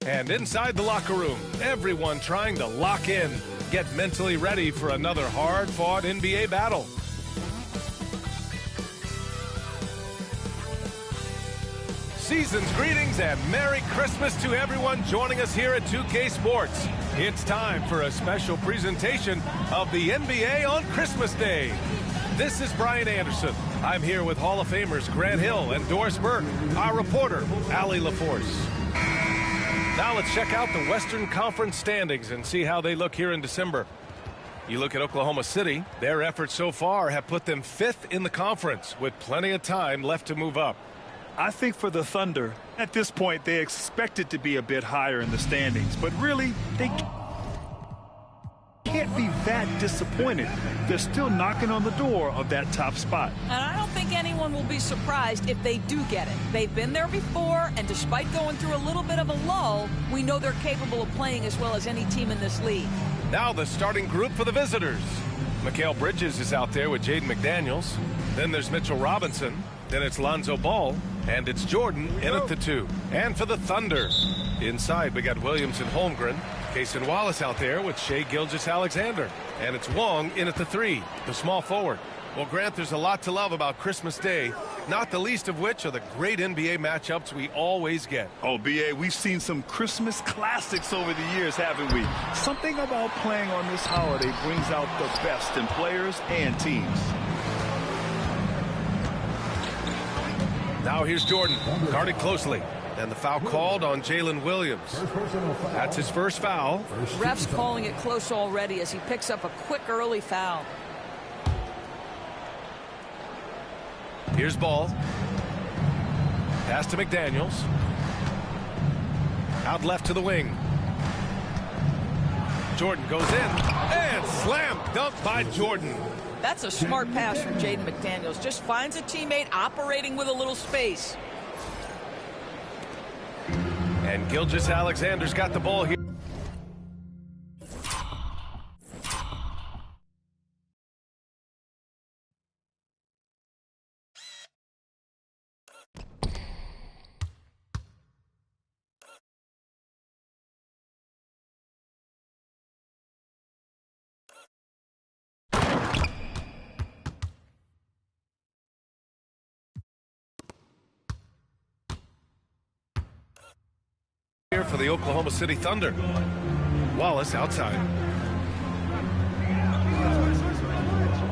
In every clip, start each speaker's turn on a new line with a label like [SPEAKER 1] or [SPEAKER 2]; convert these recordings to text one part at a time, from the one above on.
[SPEAKER 1] And inside the locker room, everyone trying to lock in, get mentally ready for another hard-fought NBA battle. Season's greetings and Merry Christmas to everyone joining us here at 2K Sports. It's time for a special presentation of the NBA on Christmas Day. This is Brian Anderson. I'm here with Hall of Famers Grant Hill and Doris Burke, our reporter, Allie LaForce. Now let's check out the Western Conference standings and see how they look here in December. You look at Oklahoma City, their efforts so far have put them 5th in the conference with plenty of time left to move up.
[SPEAKER 2] I think for the Thunder, at this point, they expected to be a bit higher in the standings, but really, they can't be that disappointed. They're still knocking on the door of that top spot.
[SPEAKER 3] And I don't think anyone will be surprised if they do get it. They've been there before, and despite going through a little bit of a lull, we know they're capable of playing as well as any team in this league.
[SPEAKER 1] Now the starting group for the visitors. Mikal Bridges is out there with Jaden McDaniels. Then there's Mitchell Robinson. Then it's Lonzo Ball, and it's Jordan in at the 2. And for the Thunder, inside we got Williams and Holmgren. Cason Wallace out there with Shai Gilges Alexander. And it's Wong in at the 3, the small forward. Well, Grant, there's a lot to love about Christmas Day, not the least of which are the great NBA matchups we always get.
[SPEAKER 2] Oh, B.A., we've seen some Christmas classics over the years, haven't we? Something about playing on this holiday brings out the best in players and teams.
[SPEAKER 1] Now here's Jordan, guarded closely. And the foul called on Jalen Williams. That's his first foul.
[SPEAKER 3] Ref's calling it close already as he picks up a quick early foul.
[SPEAKER 1] Here's Ball. Pass to McDaniels. Out left to the wing. Jordan goes in. And slam dunk by Jordan.
[SPEAKER 3] That's a smart pass from Jaden McDaniels. Just finds a teammate operating with a little space.
[SPEAKER 1] And Gilgeous Alexander's got the ball here. For the Oklahoma City Thunder. Wallace outside.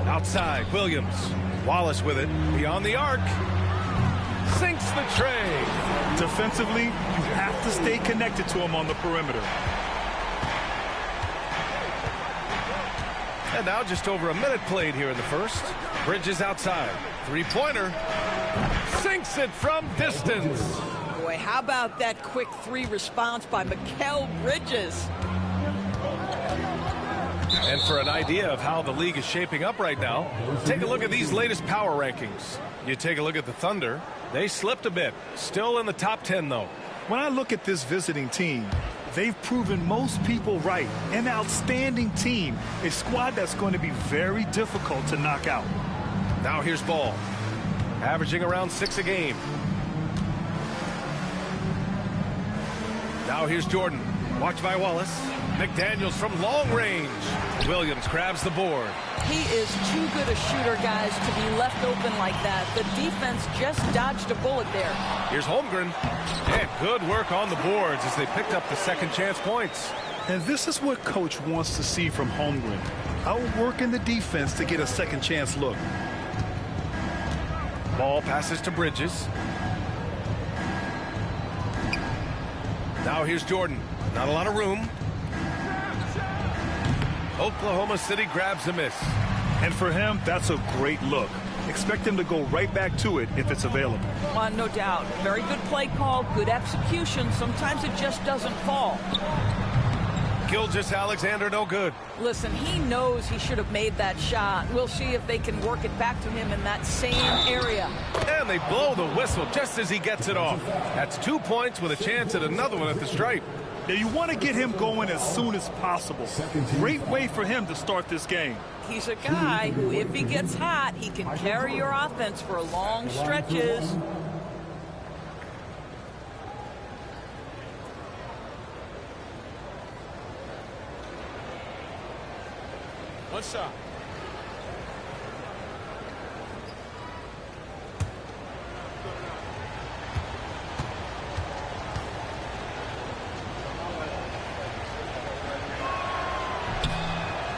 [SPEAKER 1] Outside, Williams. Wallace with it. Beyond the arc. Sinks the tray.
[SPEAKER 2] Defensively, you have to stay connected to him on the perimeter.
[SPEAKER 1] And now just over a minute played here in the first. Bridges outside. Three-pointer. Sinks it from distance.
[SPEAKER 3] Boy, how about that quick 3 response by Mikal Bridges?
[SPEAKER 1] And for an idea of how the league is shaping up right now, take a look at these latest power rankings. You take a look at the Thunder, they slipped a bit. Still in the top 10, though.
[SPEAKER 2] When I look at this visiting team, they've proven most people right. An outstanding team, a squad that's going to be very difficult to knock out.
[SPEAKER 1] Now here's Ball, averaging around 6 a game. Now here's Jordan. Watch by Wallace. McDaniels from long range. Williams grabs the board.
[SPEAKER 3] He is too good a shooter, guys, to be left open like that. The defense just dodged a bullet there.
[SPEAKER 1] Here's Holmgren. And good work on the boards as they picked up the second chance points.
[SPEAKER 2] And this is what Coach wants to see from Holmgren. Outworking the defense to get a second chance look.
[SPEAKER 1] Ball passes to Bridges. Now here's Jordan. Not a lot of room. Oklahoma City grabs a miss.
[SPEAKER 2] And for him, that's a great look. Expect him to go right back to it if it's available.
[SPEAKER 3] No doubt. Very good play call, good execution. Sometimes it just doesn't fall.
[SPEAKER 1] Gilgeous Alexander, no good.
[SPEAKER 3] Listen, he knows he should have made that shot. We'll see if they can work it back to him in that same area.
[SPEAKER 1] And they blow the whistle just as he gets it off. That's 2 points with a chance at another one at the stripe.
[SPEAKER 2] Now you want to get him going as soon as possible. Great way for him to start this game.
[SPEAKER 3] He's a guy who, if he gets hot, he can carry your offense for long stretches.
[SPEAKER 4] One shot.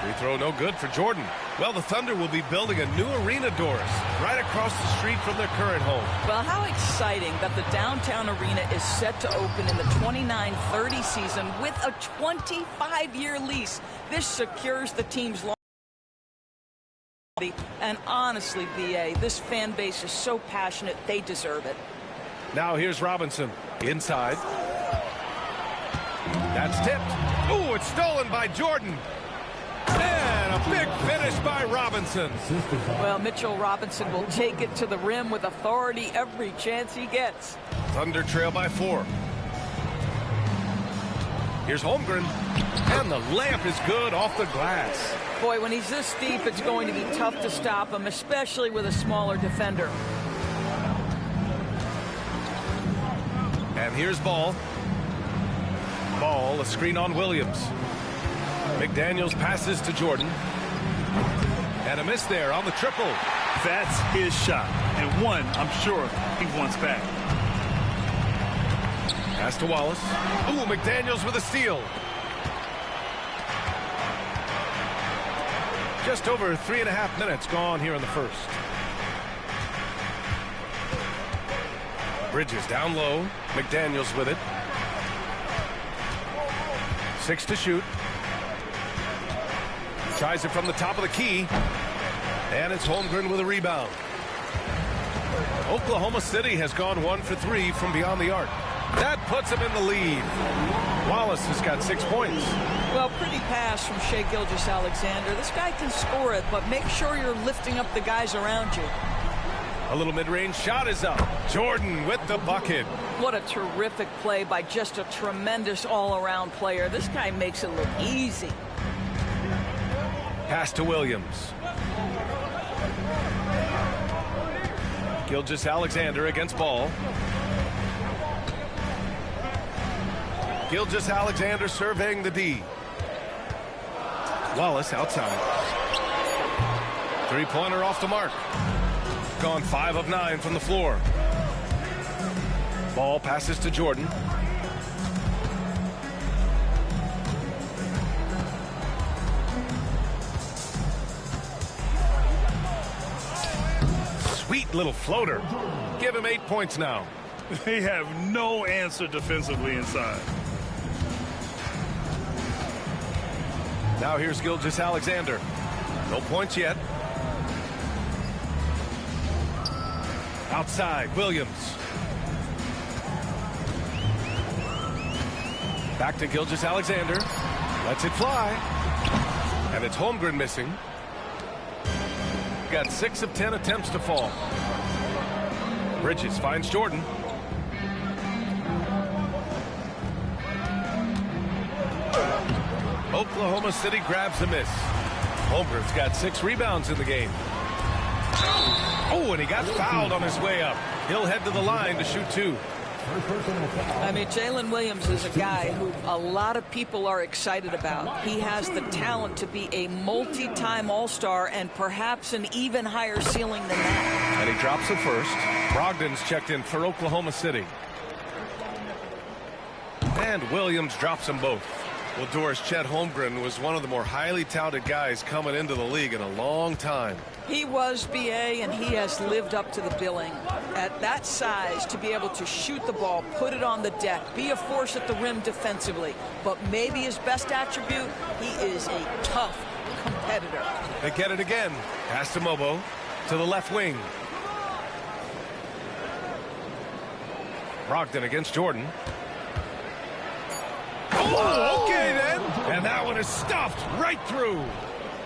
[SPEAKER 1] Free throw no good for Jordan. Well, the Thunder will be building a new arena, Doris, right across the street from their current home.
[SPEAKER 3] Well, how exciting that the downtown arena is set to open in the 29-30 season with a 25-year lease. This secures the team's longevity. And honestly, BA, this fan base is so passionate, they deserve it.
[SPEAKER 1] Now here's Robinson inside. That's tipped. Ooh, it's stolen by Jordan. And a big finish by Robinson.
[SPEAKER 3] Well, Mitchell Robinson will take it to the rim with authority every chance he gets.
[SPEAKER 1] Thunder trail by 4. Here's Holmgren. And the layup is good off the glass.
[SPEAKER 3] Boy, when he's this deep, it's going to be tough to stop him, especially with a smaller defender.
[SPEAKER 1] And here's Ball. Ball, a screen on Williams. McDaniels passes to Jordan. And a miss there on the triple.
[SPEAKER 2] That's his shot. And one, I'm sure, he wants back.
[SPEAKER 1] Pass to Wallace. Ooh, McDaniels with a steal. Just over 3.5 minutes gone here in the first. Bridges down low. McDaniels with it. 6 to shoot. Tries it from the top of the key. And it's Holmgren with a rebound. Oklahoma City has gone 1 for 3 from beyond the arc. That puts him in the lead. Wallace has got 6 points.
[SPEAKER 3] Well, pretty pass from Shai Gilges Alexander. This guy can score it, but make sure you're lifting up the guys around you.
[SPEAKER 1] A little mid-range shot is up. Jordan with the bucket.
[SPEAKER 3] What a terrific play by just a tremendous all-around player. This guy makes it look easy.
[SPEAKER 1] Pass to Williams. Gilges Alexander against Ball. Gilges Alexander surveying the D. Wallace outside. Three-pointer off the mark. Gone 5 of 9 from the floor. Ball passes to Jordan. Sweet little floater. Give him 8 points now.
[SPEAKER 2] They have no answer defensively inside.
[SPEAKER 1] Now here's Gilges Alexander. No points yet. Outside, Williams. Back to Gilges Alexander. Lets it fly. And it's Holmgren missing. Got 6 of 10 attempts to fall. Bridges finds Jordan. Oklahoma City grabs a miss. Holmgren's got 6 rebounds in the game. Oh, and he got fouled on his way up. He'll head to the line to shoot 2.
[SPEAKER 3] I mean, Jalen Williams is a guy who a lot of people are excited about. He has the talent to be a multi-time All-Star and perhaps an even higher ceiling than that.
[SPEAKER 1] And he drops it first. Brogdon's checked in for Oklahoma City. And Williams drops them both. Well, Doris, Chet Holmgren was one of the more highly touted guys coming into the league in a long time.
[SPEAKER 3] He was, BA, and he has lived up to the billing. At that size, to be able to shoot the ball, put it on the deck, be a force at the rim defensively. But maybe his best attribute, he is a tough competitor.
[SPEAKER 1] They get it again. Pass to Mobo to the left wing. Brogdon against Jordan. Oh, okay then. And that one is stuffed right through.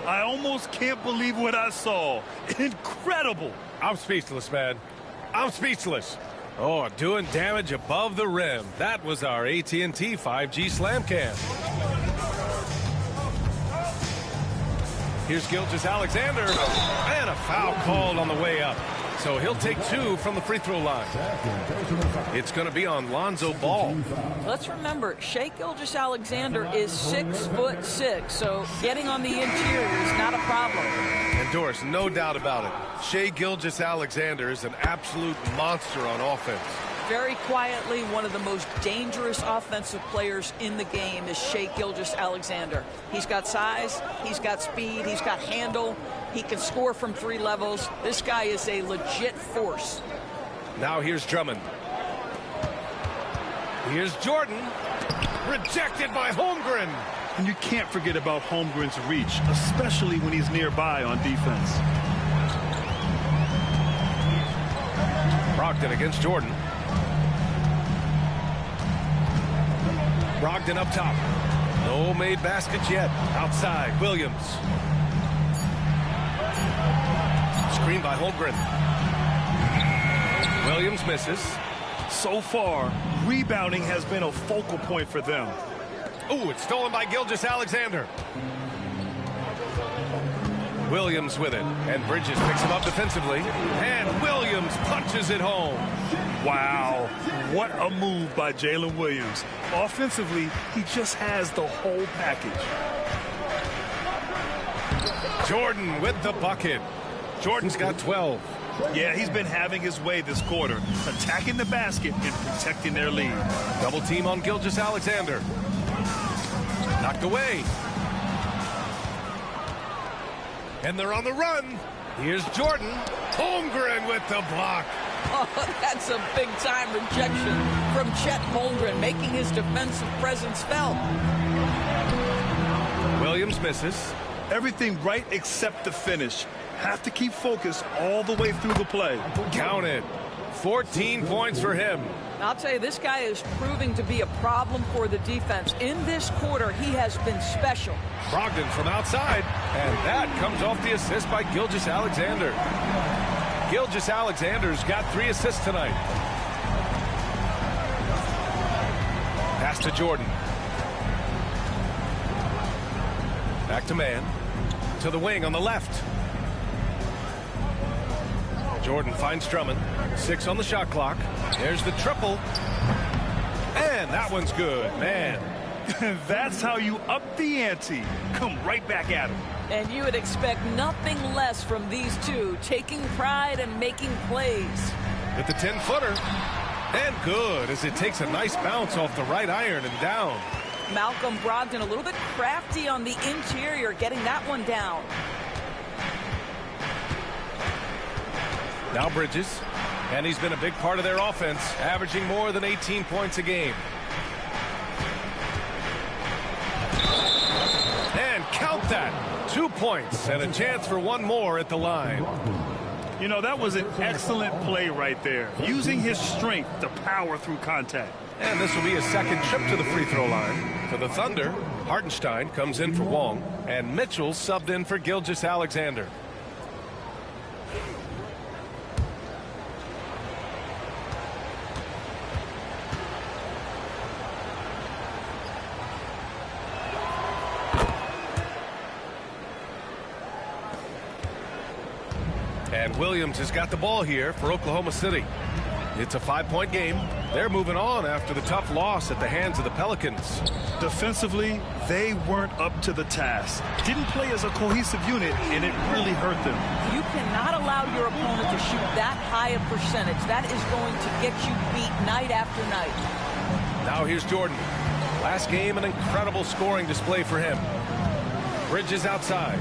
[SPEAKER 2] I almost can't believe what I saw. Incredible.
[SPEAKER 1] I'm speechless, man. I'm speechless. Oh, doing damage above the rim. That was our AT&T 5G slam cam. Here's Gilges Alexander. And a foul called on the way up. So he'll take 2 from the free throw line. It's going to be on Lonzo Ball.
[SPEAKER 3] Let's remember, Shai Gilges Alexander is 6'6", so getting on the interior is not a problem.
[SPEAKER 1] And Doris, no doubt about it, Shai Gilges Alexander is an absolute monster on offense.
[SPEAKER 3] Very quietly, one of the most dangerous offensive players in the game is Shai Gilges Alexander. He's got size, he's got speed, he's got handle, he can score from 3 levels. This guy is a legit force.
[SPEAKER 1] Now here's Drummond. Here's Jordan. Rejected by Holmgren.
[SPEAKER 2] And you can't forget about Holmgren's reach, especially when he's nearby on defense.
[SPEAKER 1] Brogdon against Jordan. Brogdon up top. No made baskets yet. Outside, Williams. Screen by Holmgren. Williams misses.
[SPEAKER 2] So far, rebounding has been a focal point for them.
[SPEAKER 1] Ooh, it's stolen by Gilges Alexander. Williams with it, and Bridges picks him up defensively, and Williams punches it home.
[SPEAKER 2] Wow, what a move by Jalen Williams. Offensively, he just has the whole package.
[SPEAKER 1] Jordan with the bucket. Jordan's got 12.
[SPEAKER 2] Yeah, he's been having his way this quarter, attacking the basket and protecting their lead.
[SPEAKER 1] Double team on Gilges Alexander. Knocked away. And they're on the run. Here's Jordan. Holmgren with the block.
[SPEAKER 3] Oh, that's a big-time rejection from Chet Holmgren, making his defensive presence felt.
[SPEAKER 1] Williams misses.
[SPEAKER 2] Everything right except the finish. Have to keep focused all the way through the play.
[SPEAKER 1] Count it. 14 points for him.
[SPEAKER 3] I'll tell you, this guy is proving to be a problem for the defense. In this quarter, he has been special.
[SPEAKER 1] Brogdon from outside, and that comes off the assist by Gilges Alexander. Gilges Alexander's got 3 assists tonight. Pass to Jordan. Back to man. To the wing on the left. Jordan finds Drummond. 6 on the shot clock. There's the triple. And that one's good, man.
[SPEAKER 2] That's how you up the ante. Come right back at him.
[SPEAKER 3] And you would expect nothing less from these two, taking pride and making plays.
[SPEAKER 1] With the 10-footer. And good, as it takes a nice bounce off the right iron and down.
[SPEAKER 3] Malcolm Brogdon a little bit crafty on the interior, getting that one down.
[SPEAKER 1] Now Bridges, and he's been a big part of their offense, averaging more than 18 points a game. And count that, 2 points and a chance for one more at the line.
[SPEAKER 2] You know, that was an excellent play right there, using his strength to power through contact.
[SPEAKER 1] And this will be his second trip to the free throw line. For the Thunder, Hartenstein comes in for Wong, and Mitchell subbed in for Gilges Alexander. And Williams has got the ball here for Oklahoma City. It's a 5-point game. They're moving on after the tough loss at the hands of the Pelicans.
[SPEAKER 2] Defensively, they weren't up to the task. Didn't play as a cohesive unit, and it really hurt them.
[SPEAKER 3] You cannot allow your opponent to shoot that high a percentage. That is going to get you beat night after night.
[SPEAKER 1] Now here's Jordan. Last game, an incredible scoring display for him. Bridges outside.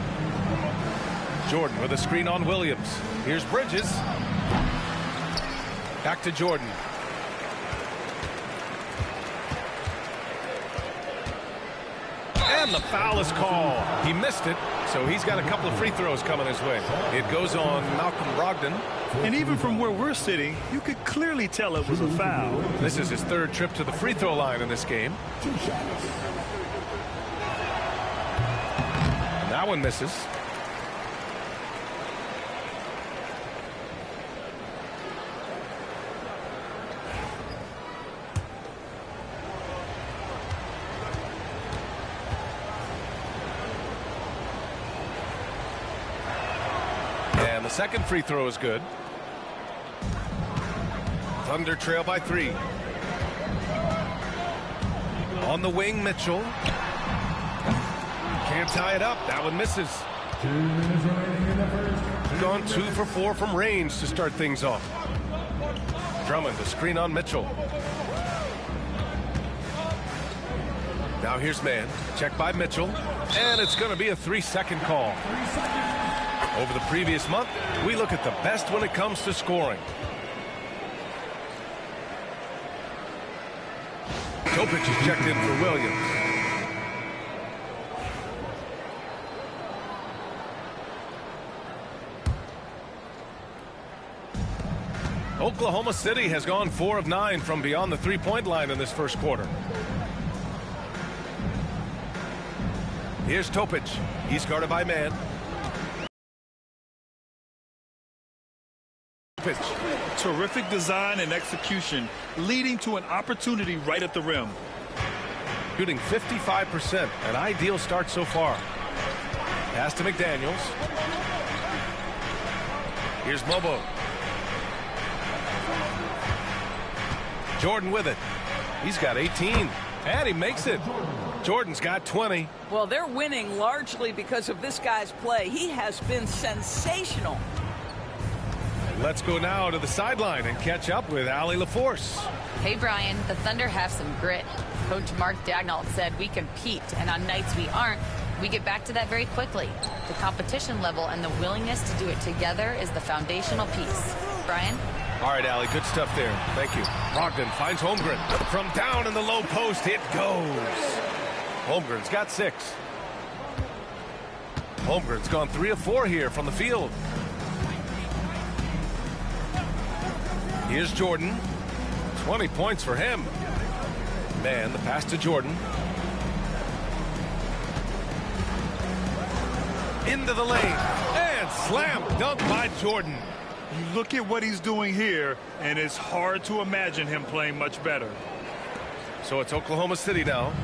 [SPEAKER 1] Jordan with a screen on Williams. Here's Bridges. Back to Jordan. And the foul is called. He missed it, so he's got a couple of free throws coming his way. It goes on Malcolm Brogdon.
[SPEAKER 2] And even from where we're sitting, you could clearly tell it was a foul.
[SPEAKER 1] This is his 3rd trip to the free throw line in this game. That one misses. And the second free throw is good. Thunder trail by 3. On the wing, Mitchell. Can't tie it up. That one misses.
[SPEAKER 4] 2 minutes remaining in the first.
[SPEAKER 1] Gone 2 for 4 from range to start things off. Drummond to screen on Mitchell. Now here's man. Check by Mitchell. And it's going to be a 3-second call. Over the previous month, we look at the best when it comes to scoring. Topic is checked in for Williams. Oklahoma City has gone 4 of 9 from beyond the three-point line in this first quarter. Here's Topic. He's guarded by man. Topic.
[SPEAKER 2] Terrific design and execution, leading to an opportunity right at the rim.
[SPEAKER 1] Shooting 55%, an ideal start so far. Pass to McDaniels. Here's Mobo. Jordan with it. He's got 18, and he makes it. Jordan's got 20.
[SPEAKER 3] Well, they're winning largely because of this guy's play. He has been sensational.
[SPEAKER 1] Let's go now to the sideline and catch up with Allie LaForce.
[SPEAKER 5] Hey, Brian, the Thunder have some grit. Coach Mark Daigneault said we compete, and on nights we aren't, we get back to that very quickly. The competition level and the willingness to do it together is the foundational piece. Brian?
[SPEAKER 1] All right, Allie, good stuff there. Thank you. Brogdon finds Holmgren. From down in the low post, it goes. Holmgren's got 6. Holmgren's gone 3 of 4 here from the field. Here's Jordan. 20 points for him. Man, the pass to Jordan. Into the lane. And slam dunk by Jordan.
[SPEAKER 2] You look at what he's doing here, and it's hard to imagine him playing much better.
[SPEAKER 1] So it's Oklahoma City now.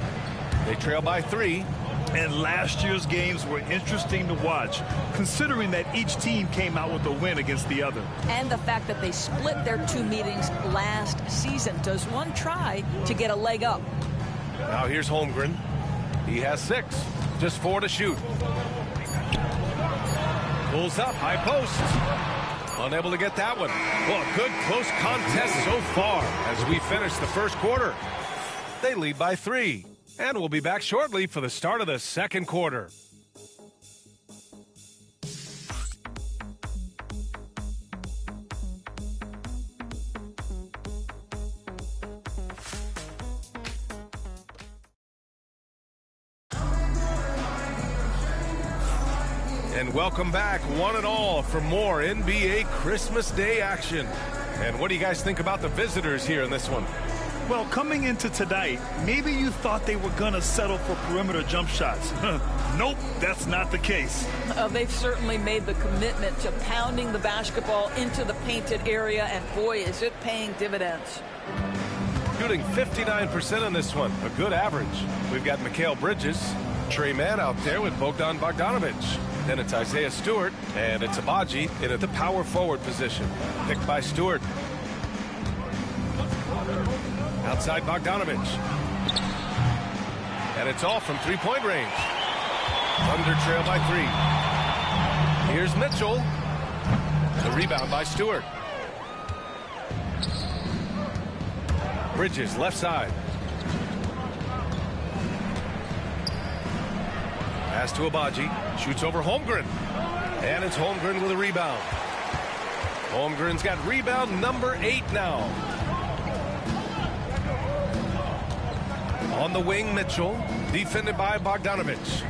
[SPEAKER 1] They trail by 3.
[SPEAKER 2] And last year's games were interesting to watch, considering that each team came out with a win against the other.
[SPEAKER 3] And the fact that they split their 2 meetings last season. Does one try to get a leg up?
[SPEAKER 1] Now here's Holmgren. He has 6. Just 4 to shoot. Pulls up, high post. Unable to get that one. Well, a good close contest so far as we finish the first quarter. They lead by 3. And we'll be back shortly for the start of the second quarter. And welcome back, one and all, for more NBA Christmas Day action. And what do you guys think about the visitors here in this one?
[SPEAKER 2] Well, coming into tonight, maybe you thought they were going to settle for perimeter jump shots. Nope, that's not the case.
[SPEAKER 3] They've certainly made the commitment to pounding the basketball into the painted area, and boy, is it paying dividends.
[SPEAKER 1] Shooting 59% in this one, a good average. We've got Mikal Bridges, Trey Mann out there with Bogdan Bogdanovic. Then it's Isaiah Stewart, and it's Abaji in at the power forward position. Picked by Stewart. Outside Bogdanovic. And it's all from three-point range. Thunder trail by 3. Here's Mitchell. The rebound by Stewart. Bridges left side. Pass to Abaji. Shoots over Holmgren. And it's Holmgren with a rebound. Holmgren's got rebound number 8 now. On the wing, Mitchell, defended by Bogdanovic.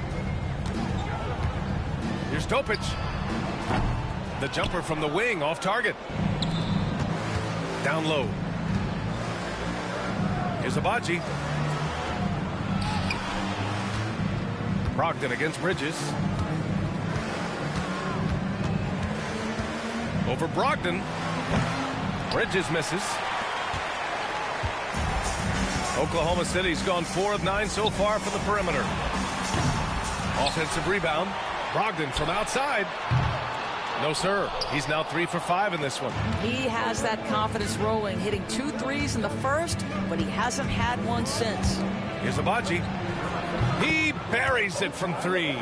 [SPEAKER 1] Here's Topic. The jumper from the wing, off target. Down low. Here's Abaji. Brogdon against Bridges. Over Brogdon. Bridges misses. Oklahoma City's gone 4 of 9 so far from the perimeter. Offensive rebound. Brogdon from outside. No, sir. He's now 3 for 5 in this one.
[SPEAKER 3] He has that confidence rolling, hitting 2 threes in the first, but he hasn't had one since.
[SPEAKER 1] Here's Agbaji. He buries it from 3.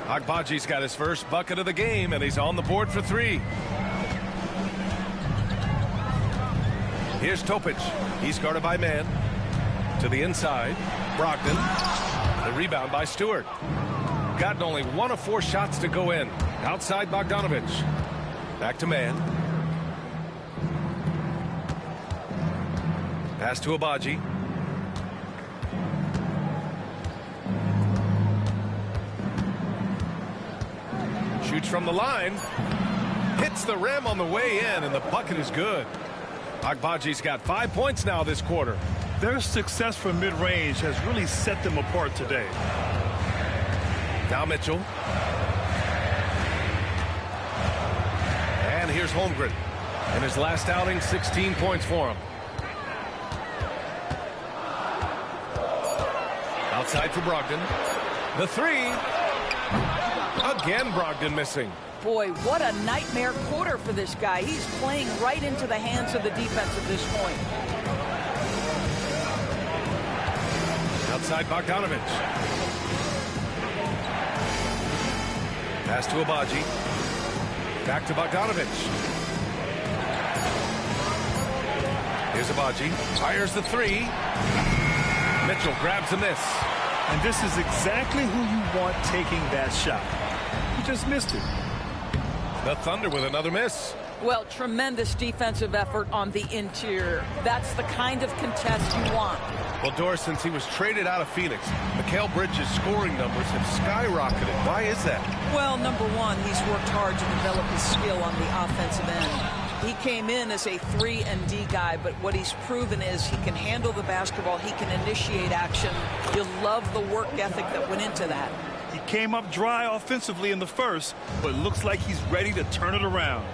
[SPEAKER 1] Agbaji's got his first bucket of the game, and he's on the board for 3. Here's Topic. He's guarded by Mann. To the inside. Brogdon. The rebound by Stewart. Gotten only 1 of 4 shots to go in. Outside Bogdanovic. Back to Mann. Pass to Agbaji. Shoots from the line. Hits the rim on the way in, and the bucket is good. Agbaji's got 5 points now this quarter.
[SPEAKER 2] Their success from mid-range has really set them apart today.
[SPEAKER 1] Now Mitchell. And here's Holmgren. In his last outing, 16 points for him. Outside for Brogdon. The 3. Again, Brogdon missing.
[SPEAKER 3] Boy, what a nightmare quarter for this guy. He's playing right into the hands of the defense at this point.
[SPEAKER 1] Outside Bogdanovic. Pass to Agbaji. Back to Bogdanovic. Here's Agbaji. Fires the 3. Mitchell grabs a miss.
[SPEAKER 2] And this is exactly who you want taking that shot. He just missed it.
[SPEAKER 1] The Thunder with another miss.
[SPEAKER 3] Well, tremendous defensive effort on the interior. That's the kind of contest you want.
[SPEAKER 1] Well, Doris, since he was traded out of Phoenix, Mikal Bridges' scoring numbers have skyrocketed. Why is that?
[SPEAKER 3] Well, number one, he's worked hard to develop his skill on the offensive end. He came in as a 3-and-D guy, but what he's proven is he can handle the basketball, he can initiate action. You'll love the work ethic that went into that.
[SPEAKER 2] He came up dry offensively in the first, but looks like he's ready to turn it around.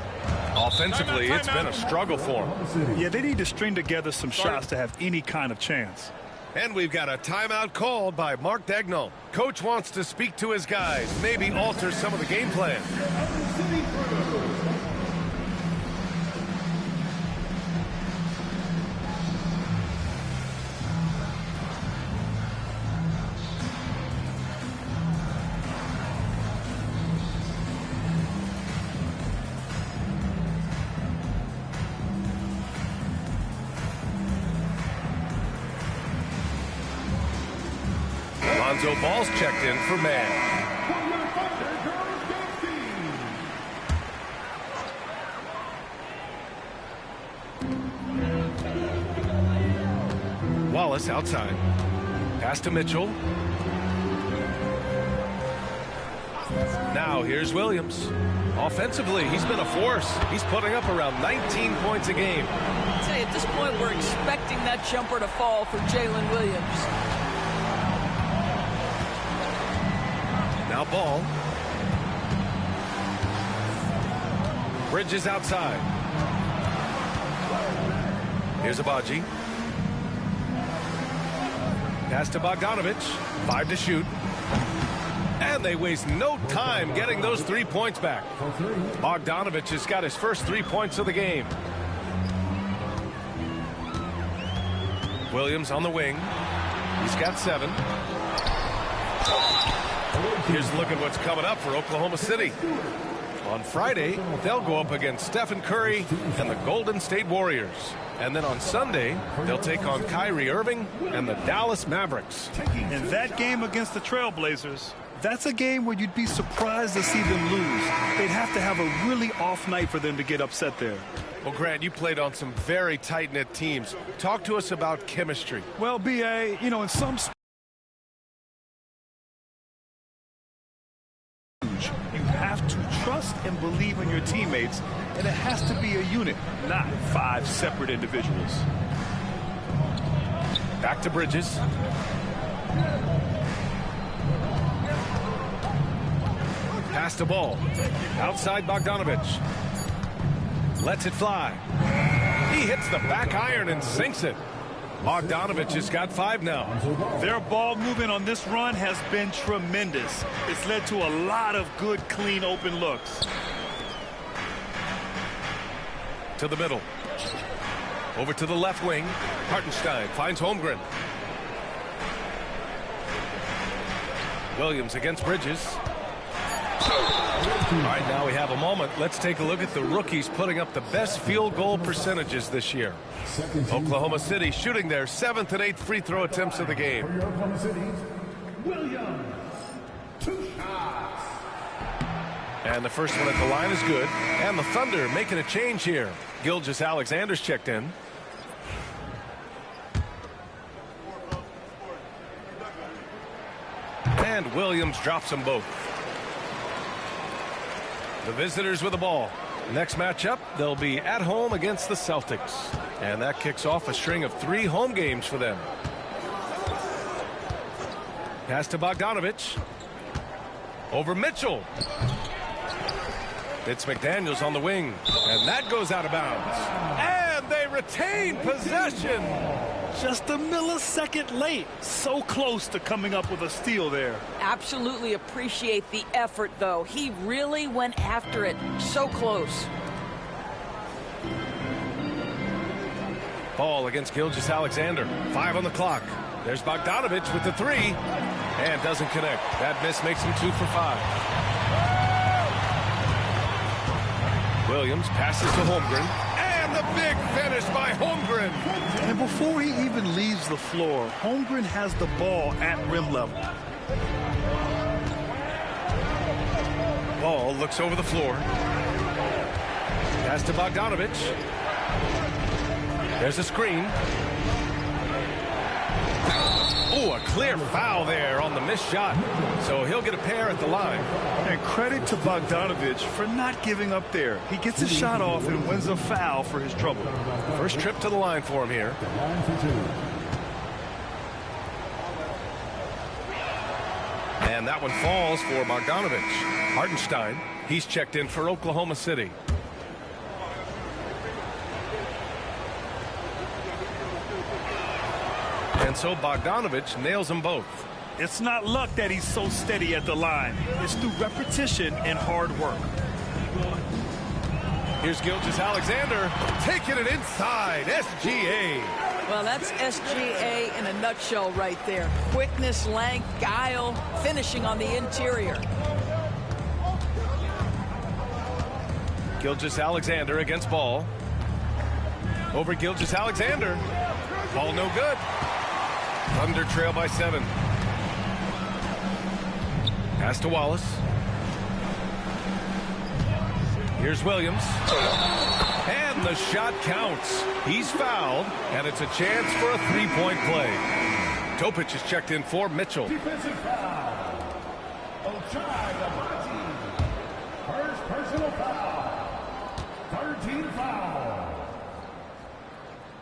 [SPEAKER 1] Offensively, it's been a struggle for him.
[SPEAKER 2] Yeah, they need to string together some shots to have any kind of chance.
[SPEAKER 1] And we've got a timeout called by Mark Daigneault. Coach wants to speak to his guys, maybe alter some of the game plan. Lonzo Ball's checked in for Mann. Wallace outside. Pass to Mitchell. Now here's Williams. Offensively, he's been a force. He's putting up around 19 points a game.
[SPEAKER 3] I'd say at this point, we're expecting that jumper to fall for Jalen Williams.
[SPEAKER 1] Now Ball. Bridges outside. Here's Agbaji. Pass to Bogdanovic. 5 to shoot. And they waste no time getting those 3 points back. Bogdanovic has got his first 3 points of the game. Williams on the wing. He's got 7. Here's a look at what's coming up for Oklahoma City. On Friday, they'll go up against Stephen Curry and the Golden State Warriors. And then on Sunday, they'll take on Kyrie Irving and the Dallas Mavericks.
[SPEAKER 2] In that game against the Trailblazers, that's a game where you'd be surprised to see them lose. They'd have to have a really off night for them to get upset there.
[SPEAKER 1] Well, Grant, you played on some very tight-knit teams. Talk to us about chemistry.
[SPEAKER 2] Well, B.A., you know, in some you have to trust and believe in your teammates, and it has to be a unit, not 5 separate individuals.
[SPEAKER 1] Back to Bridges. Pass the ball. Outside Bogdanovic. Lets it fly. He hits the back iron and sinks it. Bogdanovic has got 5 now.
[SPEAKER 2] Their ball movement on this run has been tremendous. It's led to a lot of good, clean, open looks.
[SPEAKER 1] to the middle. Over to the left wing. Hartenstein finds Holmgren. Williams against Bridges. All right, now we have a moment. Let's take a look at the rookies putting up the best field goal percentages this year. Oklahoma City shooting their 7th and 8th free throw attempts of the game.
[SPEAKER 4] For Oklahoma City, Williams. 2 shots.
[SPEAKER 1] And the first one at the line is good. And the Thunder making a change here. Gilges Alexander's checked in. And Williams drops them both. The visitors with the ball. Next matchup, they'll be at home against the Celtics. And that kicks off a string of 3 home games for them. Pass to Bogdanovich. Over Mitchell. It's McDaniels on the wing. And that goes out of bounds. And they retain possession.
[SPEAKER 2] Just a millisecond late. So close to coming up with a steal there.
[SPEAKER 3] Absolutely appreciate the effort, though. He really went after it. So close.
[SPEAKER 1] Ball against Gilges Alexander. 5 on the clock. There's Bogdanovich with the 3. And doesn't connect. That miss makes him 2 for 5. Williams passes to Holmgren. And the big finish by Holmgren.
[SPEAKER 2] And before he even leaves the floor, Holmgren has the ball at rim level.
[SPEAKER 1] Ball looks over the floor. Pass to Bogdanovich. There's a screen. Oh, a clear foul there on the missed shot. So he'll get a pair at the line.
[SPEAKER 2] And credit to Bogdanovich for not giving up there. He gets his shot off and wins a foul for his trouble.
[SPEAKER 1] First trip to the line for him here.
[SPEAKER 4] Line for 2.
[SPEAKER 1] And that one falls for Bogdanovich. Hartenstein, he's checked in for Oklahoma City. And so Bogdanovich nails them both.
[SPEAKER 2] It's not luck that he's so steady at the line. It's through repetition and hard work.
[SPEAKER 1] Here's Gilges Alexander taking it inside. SGA.
[SPEAKER 3] Well, that's SGA in a nutshell right there. Quickness, length, guile, finishing on the interior.
[SPEAKER 1] Gilges Alexander against Ball. Over Gilges Alexander. Ball no good. Thunder trail by 7. Pass to Wallace. Here's Williams. And the shot counts. He's fouled, and it's a chance for a 3-point play. Topic is checked in for Mitchell.
[SPEAKER 4] Defensive foul. Shai Gilges. First personal foul. 13 foul.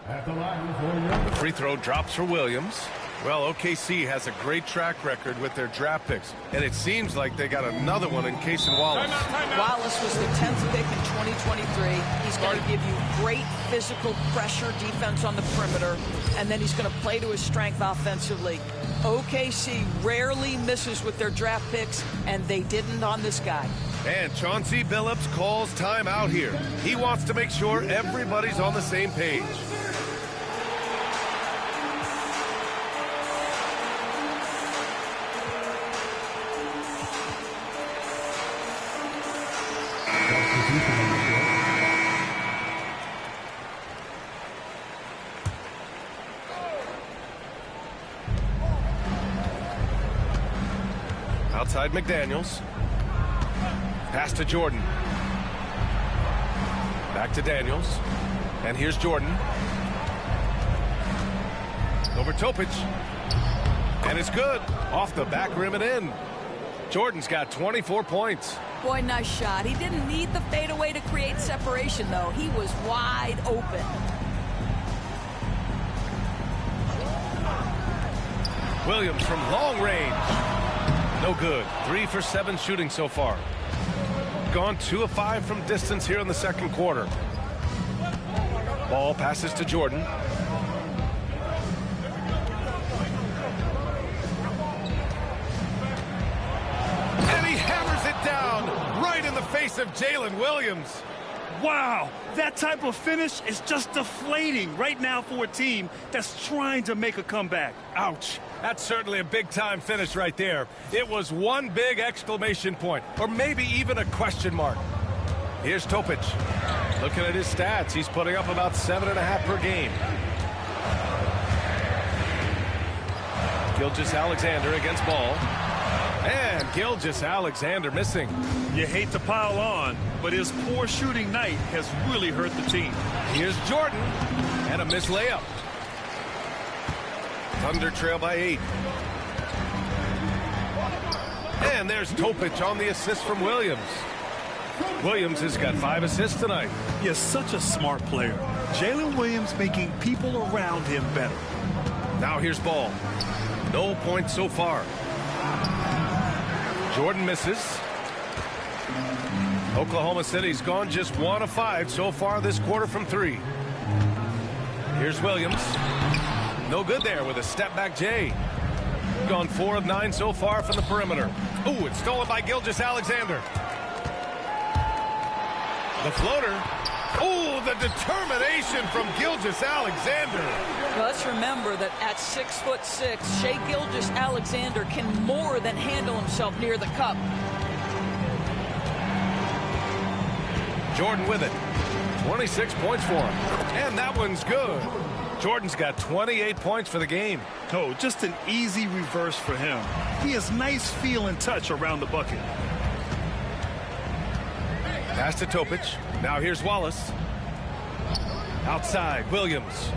[SPEAKER 4] At the line for your...
[SPEAKER 1] The free throw drops for Williams. Well, OKC has a great track record with their draft picks, and it seems like they got another one in Cason Wallace.
[SPEAKER 3] Wallace was the 10th pick in 2023. He's going to give you great physical pressure defense on the perimeter, and then he's going to play to his strength offensively. OKC rarely misses with their draft picks, and they didn't on this guy.
[SPEAKER 1] And Chauncey Billups calls timeout here. He wants to make sure everybody's on the same page. Outside McDaniels. Pass to Jordan. Back to Daniels. And here's Jordan. Over Topic. And it's good. Off the back rim and in. Jordan's got 24 points.
[SPEAKER 3] Boy, nice shot. He didn't need the fadeaway to create separation, though. He was wide open.
[SPEAKER 1] Williams from long range. No good. 3 for 7 shooting so far. Gone 2 of 5 from distance here in the second quarter. Ball passes to Jordan. And he hammers it down right in the face of Jalen Williams.
[SPEAKER 2] Wow, that type of finish is just deflating right now for a team that's trying to make a comeback.
[SPEAKER 1] Ouch. That's certainly a big-time finish right there. It was one big exclamation point, or maybe even a question mark. Here's Topic. Looking at his stats, he's putting up about 7.5 per game. Gilges Alexander against ball. And Gilges Alexander missing.
[SPEAKER 2] You hate to pile on, but his poor shooting night has really hurt the team.
[SPEAKER 1] Here's Jordan. And a missed layup. Thunder trail by 8. And there's Topic on the assist from Williams. Williams has got 5 assists tonight.
[SPEAKER 2] He's such a smart player. Jalen Williams making people around him better.
[SPEAKER 1] Now here's ball. No points so far. Jordan misses. Oklahoma City's gone just 1 of 5 so far this quarter from 3. Here's Williams. No good there with a step-back J. Gone 4 of 9 so far from the perimeter. Ooh, it's stolen by Gilges Alexander. The floater. Oh, the determination from Gilges Alexander.
[SPEAKER 3] Well, let's remember that at 6'6", Shai Gilges Alexander can more than handle himself near the cup.
[SPEAKER 1] Jordan with it. 26 points for him. And that one's good. Jordan's got 28 points for the game.
[SPEAKER 2] No, just an easy reverse for him. He has nice feel and touch around the bucket.
[SPEAKER 1] Pass to Topic. Now here's Wallace. Outside, Williams.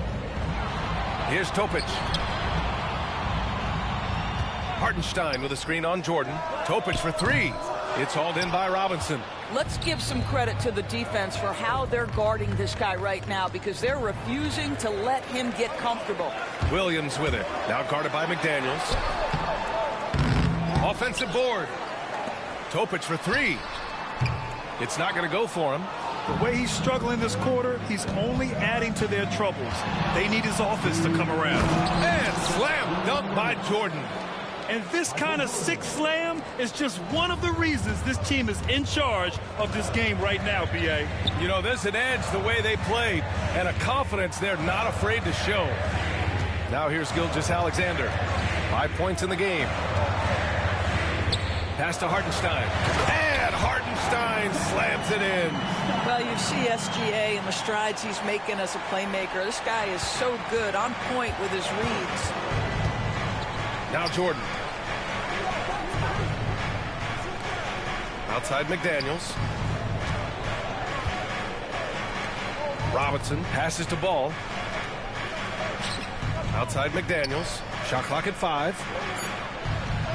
[SPEAKER 1] Here's Topic. Hartenstein with a screen on Jordan. Topic for 3. It's hauled in by Robinson.
[SPEAKER 3] Let's give some credit to the defense for how they're guarding this guy right now, because they're refusing to let him get comfortable.
[SPEAKER 1] Williams with it. Now guarded by McDaniels. Offensive board. Topic for 3. It's not going to go for him.
[SPEAKER 2] The way he's struggling this quarter, he's only adding to their troubles. They need his offense to come around.
[SPEAKER 1] And slam dunk by Jordan.
[SPEAKER 2] And this kind of sick slam is just one of the reasons this team is in charge of this game right now, B.A.
[SPEAKER 1] You know, there's an edge the way they played and a confidence they're not afraid to show. Now here's Gilges Alexander. 5 points in the game. Pass to Hartenstein. And Hartenstein slams it in.
[SPEAKER 3] Well, you see SGA and the strides he's making as a playmaker. This guy is so good, on point with his reads.
[SPEAKER 1] Now Jordan. Outside McDaniels. Robinson passes to ball. Outside McDaniels. Shot clock at 5.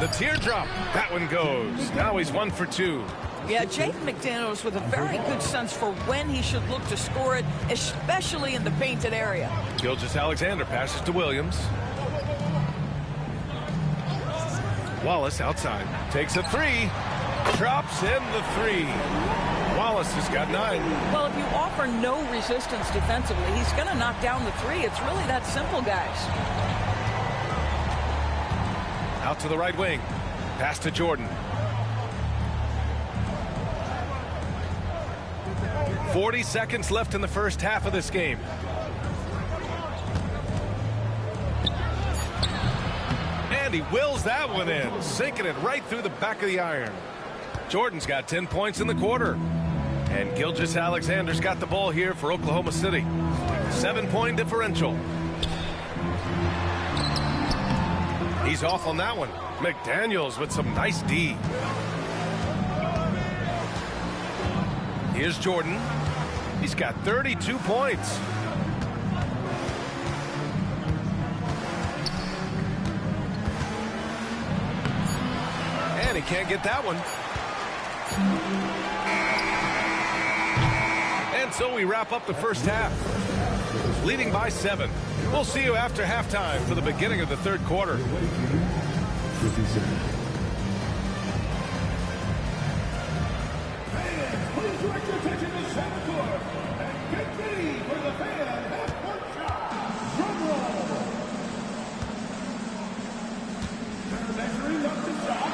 [SPEAKER 1] The teardrop. That one goes. Now he's 1 for 2.
[SPEAKER 3] Yeah, Jaden McDaniels with a very good sense for when he should look to score it, especially in the painted area.
[SPEAKER 1] Gilges Alexander passes to Williams. Wallace outside. Takes a 3. Drops in the 3. Wallace has got 9.
[SPEAKER 3] Well, if you offer no resistance defensively, he's going to knock down the 3. It's really that simple, guys.
[SPEAKER 1] Out to the right wing. Pass to Jordan. 40 seconds left in the first half of this game. And he wills that one in, sinking it right through the back of the iron. Jordan's got 10 points in the quarter. And Gilges Alexander's got the ball here for Oklahoma City. 7-point differential. He's off on that one. McDaniels with some nice D. Here's Jordan. He's got 32 points. And he can't get that one. And so we wrap up the first half, leading by 7. We'll see you after halftime for the beginning of the third quarter.
[SPEAKER 4] Fans, please direct your attention to center court and get ready for the fan half-court shot. Drum roll. They're measuring up the shot.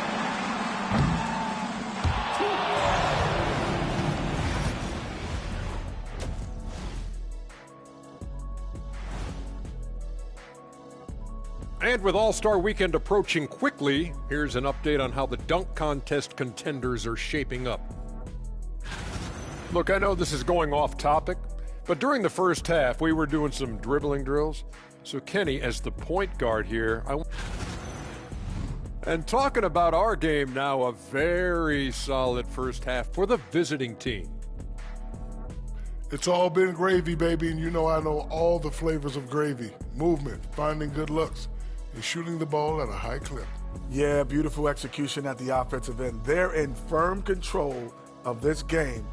[SPEAKER 6] And with All-Star Weekend approaching quickly, here's an update on how the dunk contest contenders are shaping up. Look, I know this is going off topic, but during the first half, we were doing some dribbling drills. So Kenny, as the point guard here, and talking about our game now, a very solid first half for the visiting team.
[SPEAKER 7] It's all been gravy, baby, and you know I know all the flavors of gravy. Movement, finding good looks, and shooting the ball at a high clip.
[SPEAKER 8] Yeah, beautiful execution at the offensive end. They're in firm control of this game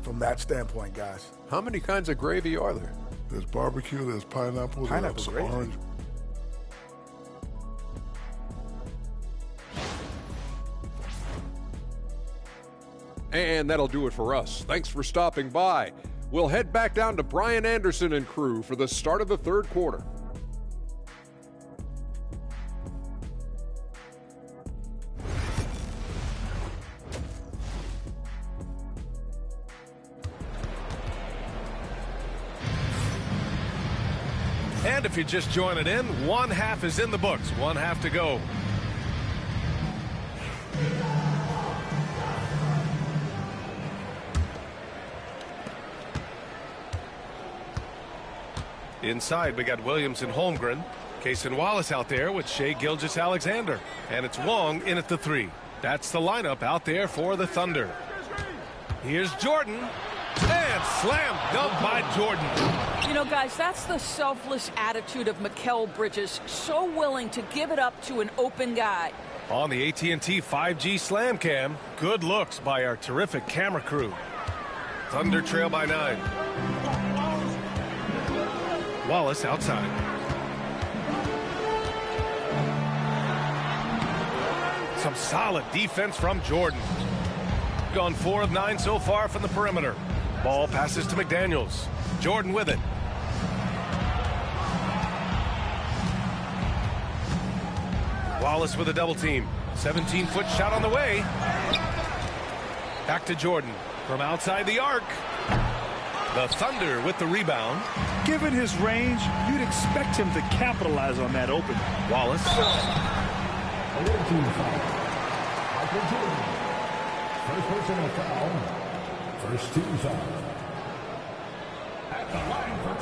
[SPEAKER 8] from that standpoint, guys.
[SPEAKER 6] How many kinds of gravy are there?
[SPEAKER 7] There's barbecue, there's pineapple, there's
[SPEAKER 8] gravy.
[SPEAKER 7] Orange.
[SPEAKER 6] And that'll do it for us. Thanks for stopping by. We'll head back down to Brian Anderson and crew for the start of the third quarter.
[SPEAKER 1] And if you're just joining in, one half is in the books, one half to go. Inside, we got Williams and Holmgren. Case and Wallace out there with Shai Gilges Alexander. And it's Wong in at the 3. That's the lineup out there for the Thunder. Here's Jordan. And slam dunk by Jordan.
[SPEAKER 3] You know, guys, that's the selfless attitude of Mikal Bridges. So willing to give it up to an open guy.
[SPEAKER 1] On the AT&T 5G Slam Cam, good looks by our terrific camera crew. Thunder trail by 9. Wallace outside. Some solid defense from Jordan. Gone 4 of 9 so far from the perimeter. Ball passes to McDaniels. Jordan with it. Wallace with a double team. 17-foot shot on the way. Back to Jordan from outside the arc. The Thunder with the rebound.
[SPEAKER 2] Given his range, you'd expect him to capitalize on that opening.
[SPEAKER 1] Wallace.
[SPEAKER 4] First personal foul. First team foul. At the line for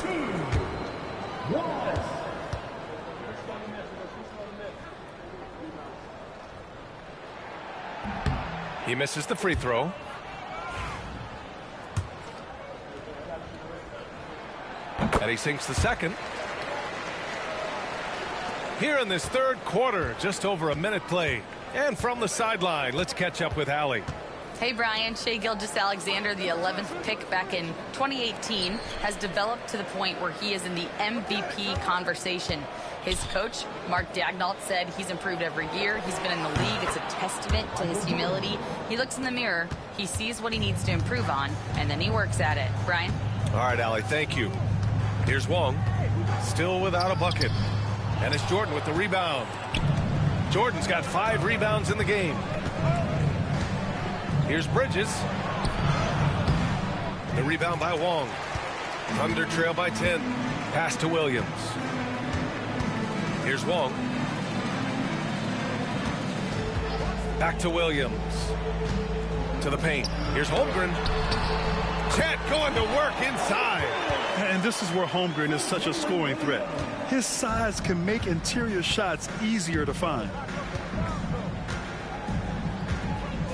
[SPEAKER 4] 2. Wallace.
[SPEAKER 1] He misses the free throw. And he sinks the second. Here in this third quarter, just over a minute played. And from the sideline, let's catch up with Allie.
[SPEAKER 5] Hey, Brian. Shai Gilges Alexander, the 11th pick back in 2018, has developed to the point where he is in the MVP conversation. His coach, Mark Daignault, said he's improved every year. He's been in the league. It's a testament to his humility. He looks in the mirror, he sees what he needs to improve on, and then he works at it. Brian?
[SPEAKER 1] All right, Allie, thank you. Here's Wong, still without a bucket. And it's Jordan with the rebound. Jordan's got 5 rebounds in the game. Here's Bridges. The rebound by Wong. Thunder trail by 10. Pass to Williams. Here's Wong. Back to Williams. To the paint. Here's Holmgren. Chet going to work inside.
[SPEAKER 2] And this is where Holmgren is such a scoring threat. His size can make interior shots easier to find.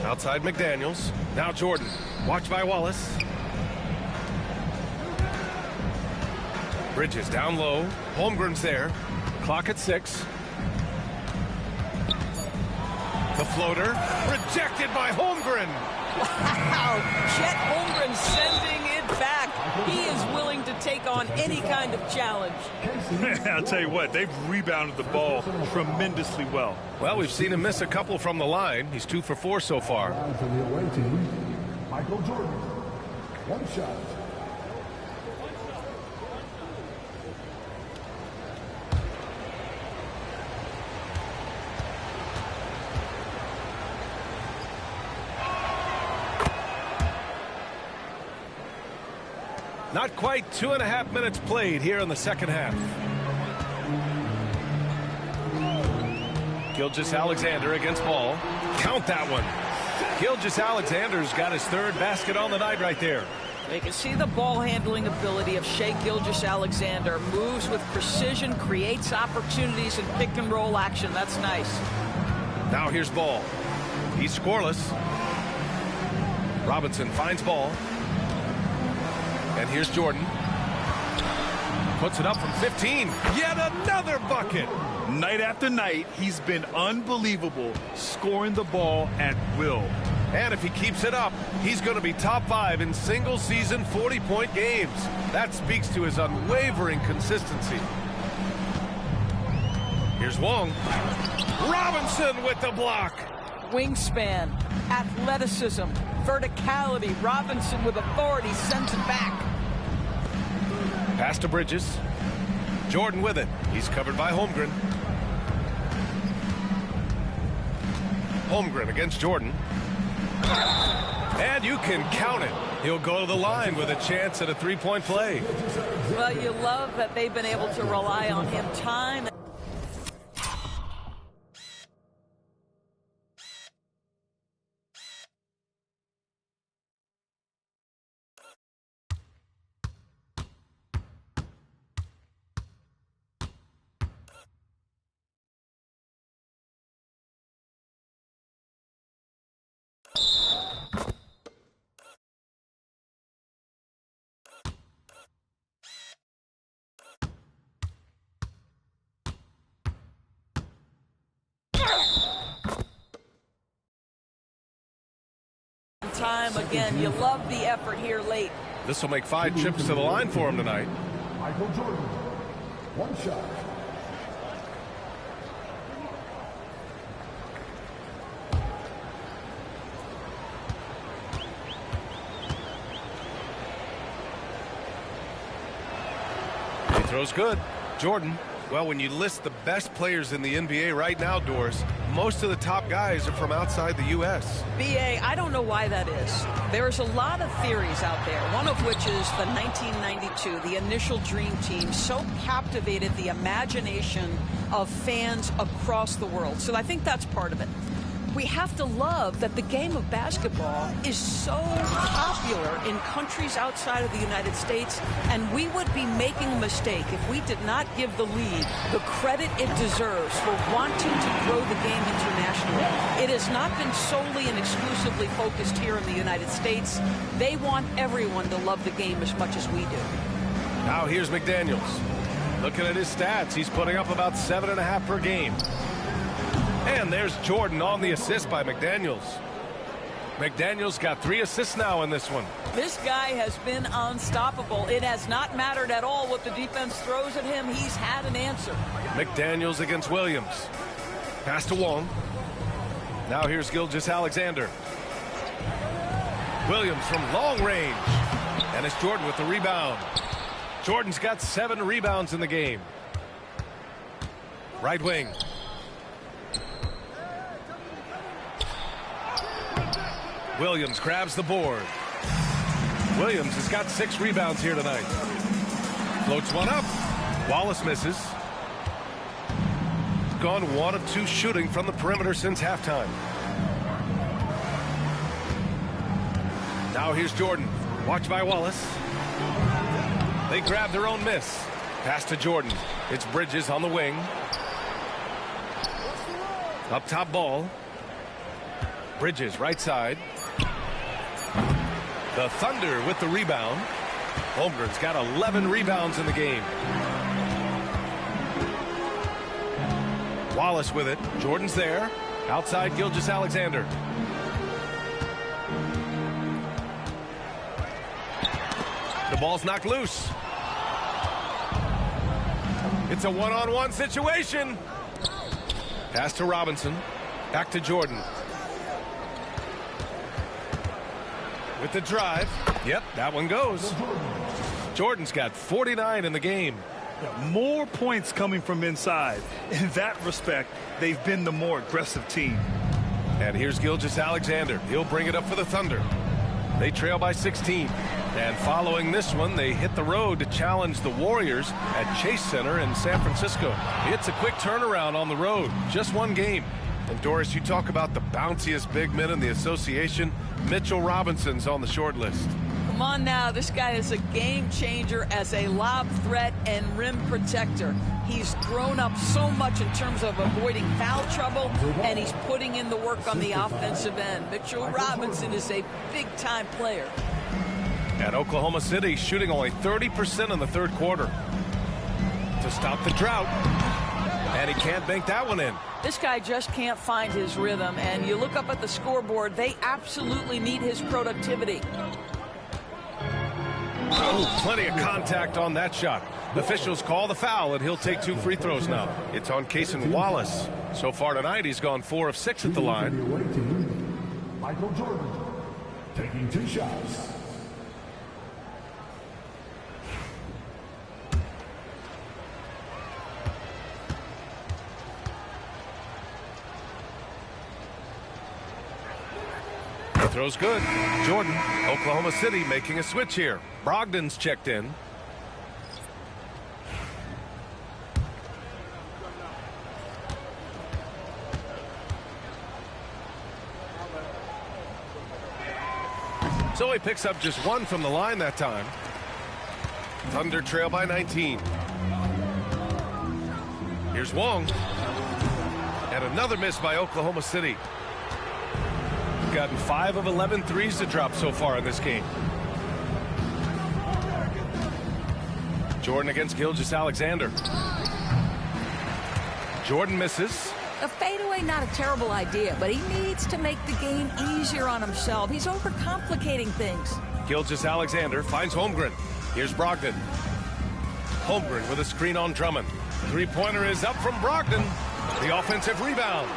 [SPEAKER 1] Outside McDaniels. Now Jordan. Watched by Wallace. Bridges down low. Holmgren's there. Clock at 6. The floater. Rejected by Holmgren.
[SPEAKER 3] Wow. Chet Holmgren sending it back. He is willing to take on any kind of challenge.
[SPEAKER 2] I'll tell you what, they've rebounded the ball tremendously well.
[SPEAKER 1] Well, we've seen him miss a couple from the line. He's 2 for 4 so far.
[SPEAKER 4] For the away team, Michael Jordan. 1 shot.
[SPEAKER 1] Not quite 2.5 minutes played here in the second half. Gilges Alexander against ball. Count that one. Gilges Alexander's got his third basket on the night right there.
[SPEAKER 3] You can see the ball handling ability of Shai Gilges Alexander. Moves with precision, creates opportunities in pick and roll action. That's nice.
[SPEAKER 1] Now here's ball. He's scoreless. Robinson finds ball. And here's Jordan. Puts it up from 15. Yet another bucket.
[SPEAKER 2] Night after night, he's been unbelievable, scoring the ball at will.
[SPEAKER 1] And if he keeps it up, he's going to be top 5 in single-season 40-point games. That speaks to his unwavering consistency. Here's Wong. Robinson with the block.
[SPEAKER 3] Wingspan, athleticism, verticality. Robinson with authority sends it back.
[SPEAKER 1] Pass to Bridges. Jordan with it. He's covered by Holmgren. Holmgren against Jordan. And you can count it. He'll go to the line with a chance at a three-point play.
[SPEAKER 3] Well, you love that they've been able to rely on him time. Time again. You love the effort here late.
[SPEAKER 1] This will make 5 trips to the line for him tonight.
[SPEAKER 4] Michael Jordan, 1 shot.
[SPEAKER 1] He throws good. Jordan. Well, when you list the best players in the NBA right now, Doris, most of the top guys are from outside the U.S.
[SPEAKER 3] BA, I don't know why that is. There's a lot of theories out there, one of which is the 1992, the initial Dream Team, so captivated the imagination of fans across the world. So I think that's part of it. We have to love that the game of basketball is so popular in countries outside of the United States, and we would be making a mistake if we did not give the league the credit it deserves for wanting to grow the game internationally. It has not been solely and exclusively focused here in the United States. They want everyone to love the game as much as we do.
[SPEAKER 1] Now here's McDaniels. Looking at his stats, he's putting up about 7.5 per game. And there's Jordan on the assist by McDaniels. McDaniels got 3 assists now in this one.
[SPEAKER 3] This guy has been unstoppable. It has not mattered at all what the defense throws at him. He's had an answer.
[SPEAKER 1] McDaniels against Williams. Pass to Wong. Now here's Gilges Alexander. Williams from long range. And it's Jordan with the rebound. Jordan's got 7 rebounds in the game. Right wing. Williams grabs the board. Williams has got 6 rebounds here tonight. Floats one up. Wallace misses. Gone 1 of 2 shooting from the perimeter since halftime. Now here's Jordan. Watched by Wallace. They grab their own miss. Pass to Jordan. It's Bridges on the wing. Up top ball. Bridges right side. The Thunder with the rebound. Holmgren's got 11 rebounds in the game. Wallace with it. Jordan's there. Outside Gilges Alexander. The ball's knocked loose. It's a one-on-one situation. Pass to Robinson. Back to Jordan. With the drive. Yep, that one goes. Jordan's got 49 in the game.
[SPEAKER 2] More points coming from inside. In that respect, they've been the more aggressive team.
[SPEAKER 1] And here's Gilges Alexander. He'll bring it up for the Thunder. They trail by 16. And following this one, they hit the road to challenge the Warriors at Chase Center in San Francisco. It's a quick turnaround on the road. Just one game. And Doris, you talk about the bounciest big men in the association. Mitchell Robinson's on the short list.
[SPEAKER 3] Come on now, this guy is a game changer as a lob threat and rim protector. He's grown up so much in terms of avoiding foul trouble, and he's putting in the work on the offensive end. Mitchell Robinson is a big-time player.
[SPEAKER 1] At Oklahoma City, shooting only 30% in the third quarter. To stop the drought. And he can't bank that one in.
[SPEAKER 3] This guy just can't find his rhythm, and you look up at the scoreboard, they absolutely need his productivity.
[SPEAKER 1] Oh, plenty of contact on that shot. The officials call the foul, and he'll take 2 free throws now. It's on Cason Wallace. So far tonight, he's gone 4 of 6 at the line.
[SPEAKER 4] Michael Jordan taking 2 shots.
[SPEAKER 1] Throws good. Jordan, Oklahoma City making a switch here. Brogdon's checked in. So he picks up just 1 from the line that time. Thunder trail by 19. Here's Wong. And another miss by Oklahoma City. Gotten 5 of 11 threes to drop so far in this game. Jordan against Gilges Alexander. Jordan misses.
[SPEAKER 3] A fadeaway, not a terrible idea, but he needs to make the game easier on himself. He's overcomplicating things.
[SPEAKER 1] Gilges Alexander finds Holmgren. Here's Brogdon. Holmgren with a screen on Drummond. Three-pointer is up from Brogdon. The offensive rebound.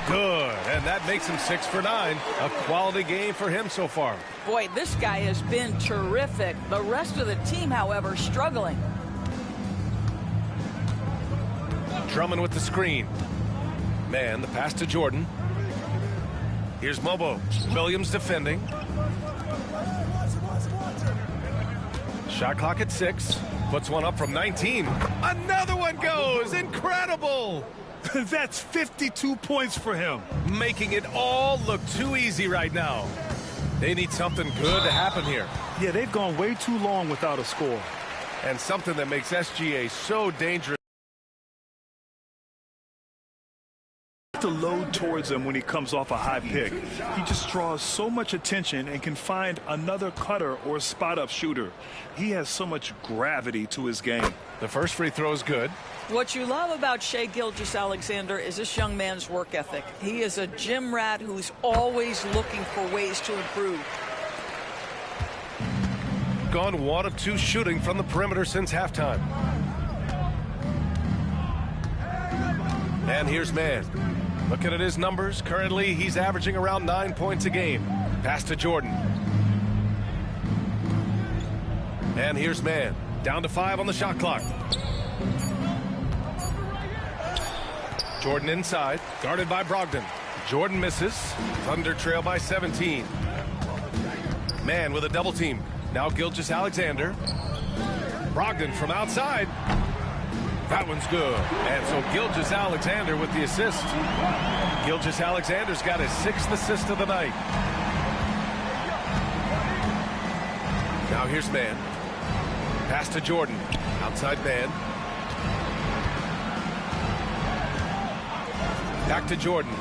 [SPEAKER 1] Good, and that makes him 6 for 9. A quality game for him so far.
[SPEAKER 3] Boy, this guy has been terrific. The rest of the team, however, struggling.
[SPEAKER 1] Drummond with the screen. Man, the pass to Jordan. Here's Mobo. Williams defending. Shot clock at 6. Puts one up from 19. Another one goes. Incredible.
[SPEAKER 2] That's 52 points for him.
[SPEAKER 1] Making it all look too easy right now. They need something good to happen here.
[SPEAKER 2] Yeah, they've gone way too long without a score.
[SPEAKER 1] And something that makes SGA so dangerous.
[SPEAKER 2] To load towards him when he comes off a high pick. He just draws so much attention and can find another cutter or spot-up shooter. He has so much gravity to his game.
[SPEAKER 1] The first free throw is good.
[SPEAKER 3] What you love about Shai Gilges Alexander is this young man's work ethic. He is a gym rat who's always looking for ways to improve.
[SPEAKER 1] Gone 1 of 2 shooting from the perimeter since halftime. And here's Man. Looking at his numbers, currently he's averaging around 9 points a game. Pass to Jordan. And here's Man. Down to 5 on the shot clock. Jordan inside, guarded by Brogdon. Jordan misses. Thunder trail by 17. Man with a double team. Now Gilges Alexander. Brogdon from outside. That one's good. And so Gilges Alexander with the assist. Gilges Alexander's got his 6th assist of the night. Now here's Man. Pass to Jordan. Outside Man. Back to Jordan.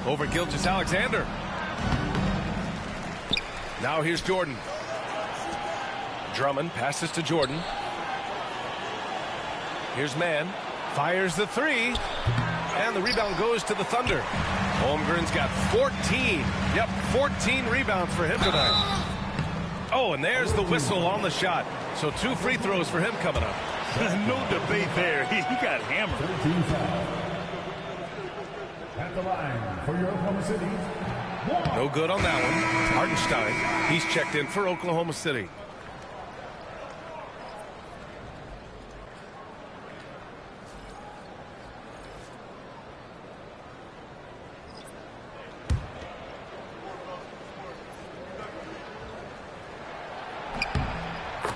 [SPEAKER 1] Over Gilges Alexander. Now here's Jordan. Drummond passes to Jordan. Here's Man. Fires the 3. And the rebound goes to the Thunder. Holmgren's got 14. Yep, 14 rebounds for him tonight. Oh, and there's the whistle on the shot. So 2 free throws for him coming up.
[SPEAKER 2] No debate there. He got hammered.
[SPEAKER 4] At the line for your Oklahoma City.
[SPEAKER 1] No good on that one. Hartenstein, he's checked in for Oklahoma City.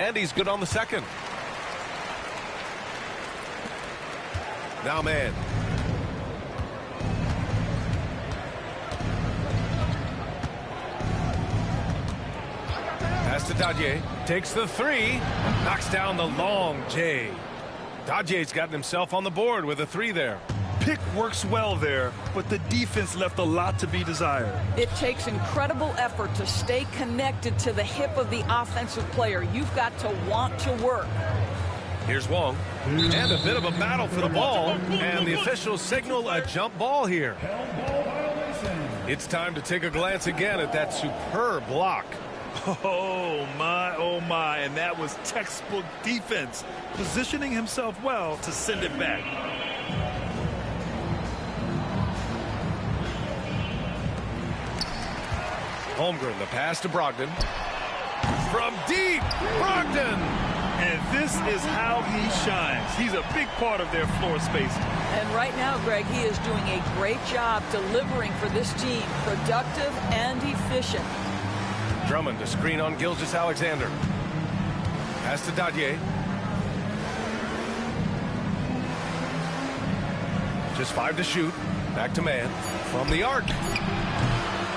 [SPEAKER 1] and he's good on the second. Now man. Pass to Dadje. Takes the three. Knocks down the long J. Dadje's gotten himself on the board with a three there.
[SPEAKER 2] Pick works well there, but the defense left a lot to be desired.
[SPEAKER 3] It takes incredible effort to stay connected to the hip of the offensive player. You've got to want to work.
[SPEAKER 1] Here's Wong. And a bit of a battle for the ball. And the officials signal a jump ball here. It's time to take a glance again at that superb block.
[SPEAKER 2] Oh my, and that was textbook defense, positioning himself well to send it back.
[SPEAKER 1] Holmgren, the pass to Brogdon. From deep, Brogdon!
[SPEAKER 2] And this is how he shines. He's a big part of their floor space.
[SPEAKER 3] And right now, Greg, he is doing a great job delivering for this team, productive and efficient.
[SPEAKER 1] Drummond to screen on Gilges Alexander. Pass to Dadje. Just 5 to shoot. Back to man. From the arc.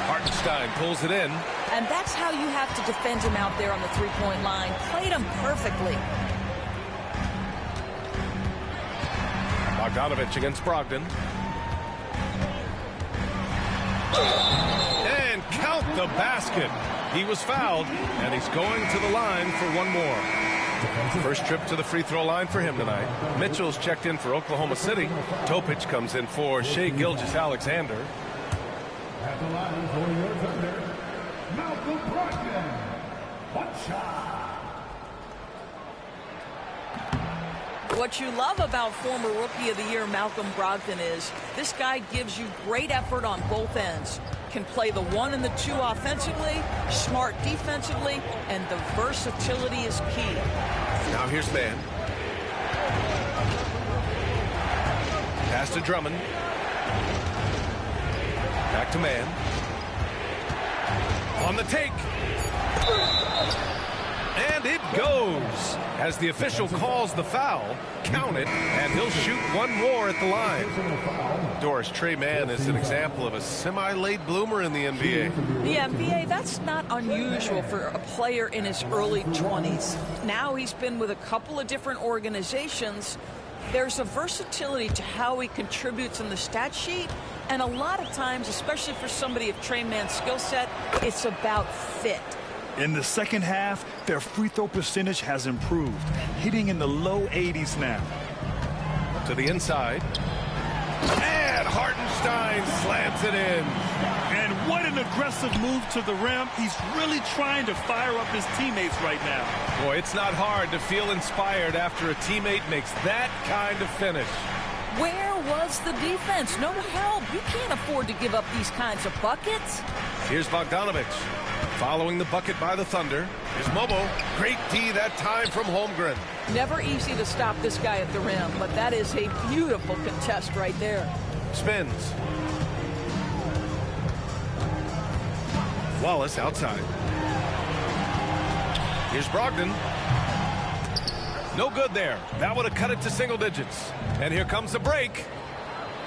[SPEAKER 1] Hartenstein pulls it in.
[SPEAKER 3] And that's how you have to defend him out there on the three-point line. Played him perfectly.
[SPEAKER 1] Bogdanovich against Brogdon. And count the basket. He was fouled, and he's going to the line for one more. First trip to the free throw line for him tonight. Mitchell's checked in for Oklahoma City. Topic comes in for Shai Gilges Alexander.
[SPEAKER 4] At the line for your Thunder, Malcolm Brogdon. One shot.
[SPEAKER 3] What you love about former Rookie of the Year Malcolm Brogdon is this guy gives you great effort on both ends. Can play the 1 and the 2 offensively, smart defensively, and the versatility is key.
[SPEAKER 1] Now here's man. Pass to Drummond. Back to man. On the take. And it goes. As the official calls the foul, count it, and he'll shoot one more at the line. Doris, Trey Mann is an example of a semi-late bloomer in the NBA.
[SPEAKER 3] The NBA, that's not unusual for a player in his early 20s. Now he's been with a couple of different organizations. There's a versatility to how he contributes in the stat sheet, and a lot of times, especially for somebody of Trey Mann's skill set, it's about fit.
[SPEAKER 2] In the second half, their free throw percentage has improved, hitting in the low 80s now.
[SPEAKER 1] To the inside. And Hartenstein slams it in.
[SPEAKER 2] And what an aggressive move to the rim. He's really trying to fire up his teammates right now.
[SPEAKER 1] Boy, it's not hard to feel inspired after a teammate makes that kind of finish.
[SPEAKER 3] Where was the defense? No help. You can't afford to give up these kinds of buckets.
[SPEAKER 1] Here's Bogdanovich. Following the bucket by the Thunder is Mobo. Great D that time from Holmgren.
[SPEAKER 3] Never easy to stop this guy at the rim, but that is a beautiful contest right there.
[SPEAKER 1] Spins. Wallace outside. Here's Brogdon. No good there. That would have cut it to single digits. And here comes the break.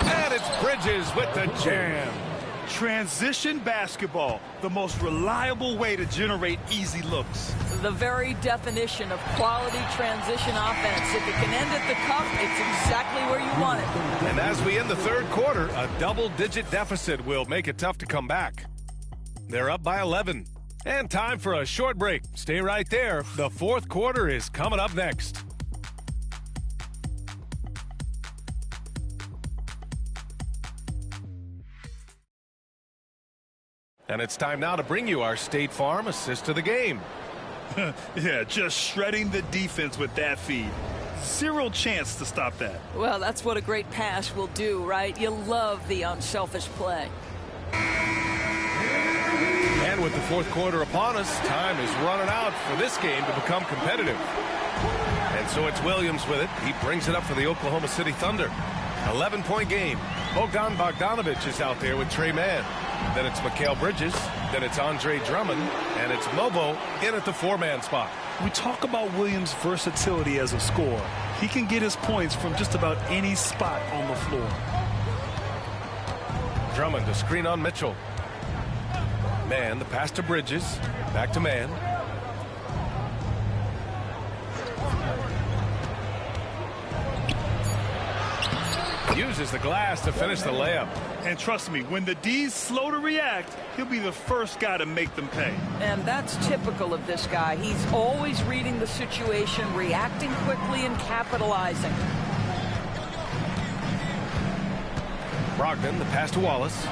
[SPEAKER 1] And it's Bridges with the jam.
[SPEAKER 2] Transition basketball, the most reliable way to generate easy looks.
[SPEAKER 3] The very definition of quality transition offense. If it can end at the cup, it's exactly where you want it.
[SPEAKER 1] And as we end the third quarter, a double-digit deficit will make it tough to come back. They're up by 11. And time for a short break. Stay right there. The fourth quarter is coming up next. And it's time now to bring you our State Farm assist of the game.
[SPEAKER 2] Yeah, just shredding the defense with that feed. Zero chance to stop that.
[SPEAKER 3] Well, that's what a great pass will do, right? You love the unselfish play.
[SPEAKER 1] And with the fourth quarter upon us, time is running out for this game to become competitive. And so it's Williams with it. He brings it up for the Oklahoma City Thunder. 11-point game. Bogdanovich is out there with Trey Mann. Then it's Mikal Bridges. Then it's Andre Drummond. And it's Mobo in at the 4-man spot.
[SPEAKER 2] We talk about Williams' versatility as a scorer. He can get his points from just about any spot on the floor.
[SPEAKER 1] Drummond to screen on Mitchell. Man, the pass to Bridges. Back to man. Uses the glass to finish the layup.
[SPEAKER 2] And trust me, when the D's slow to react, he'll be the first guy to make them pay.
[SPEAKER 3] And that's typical of this guy. He's always reading the situation, reacting quickly, and capitalizing.
[SPEAKER 1] Brogdon, the pass to Wallace.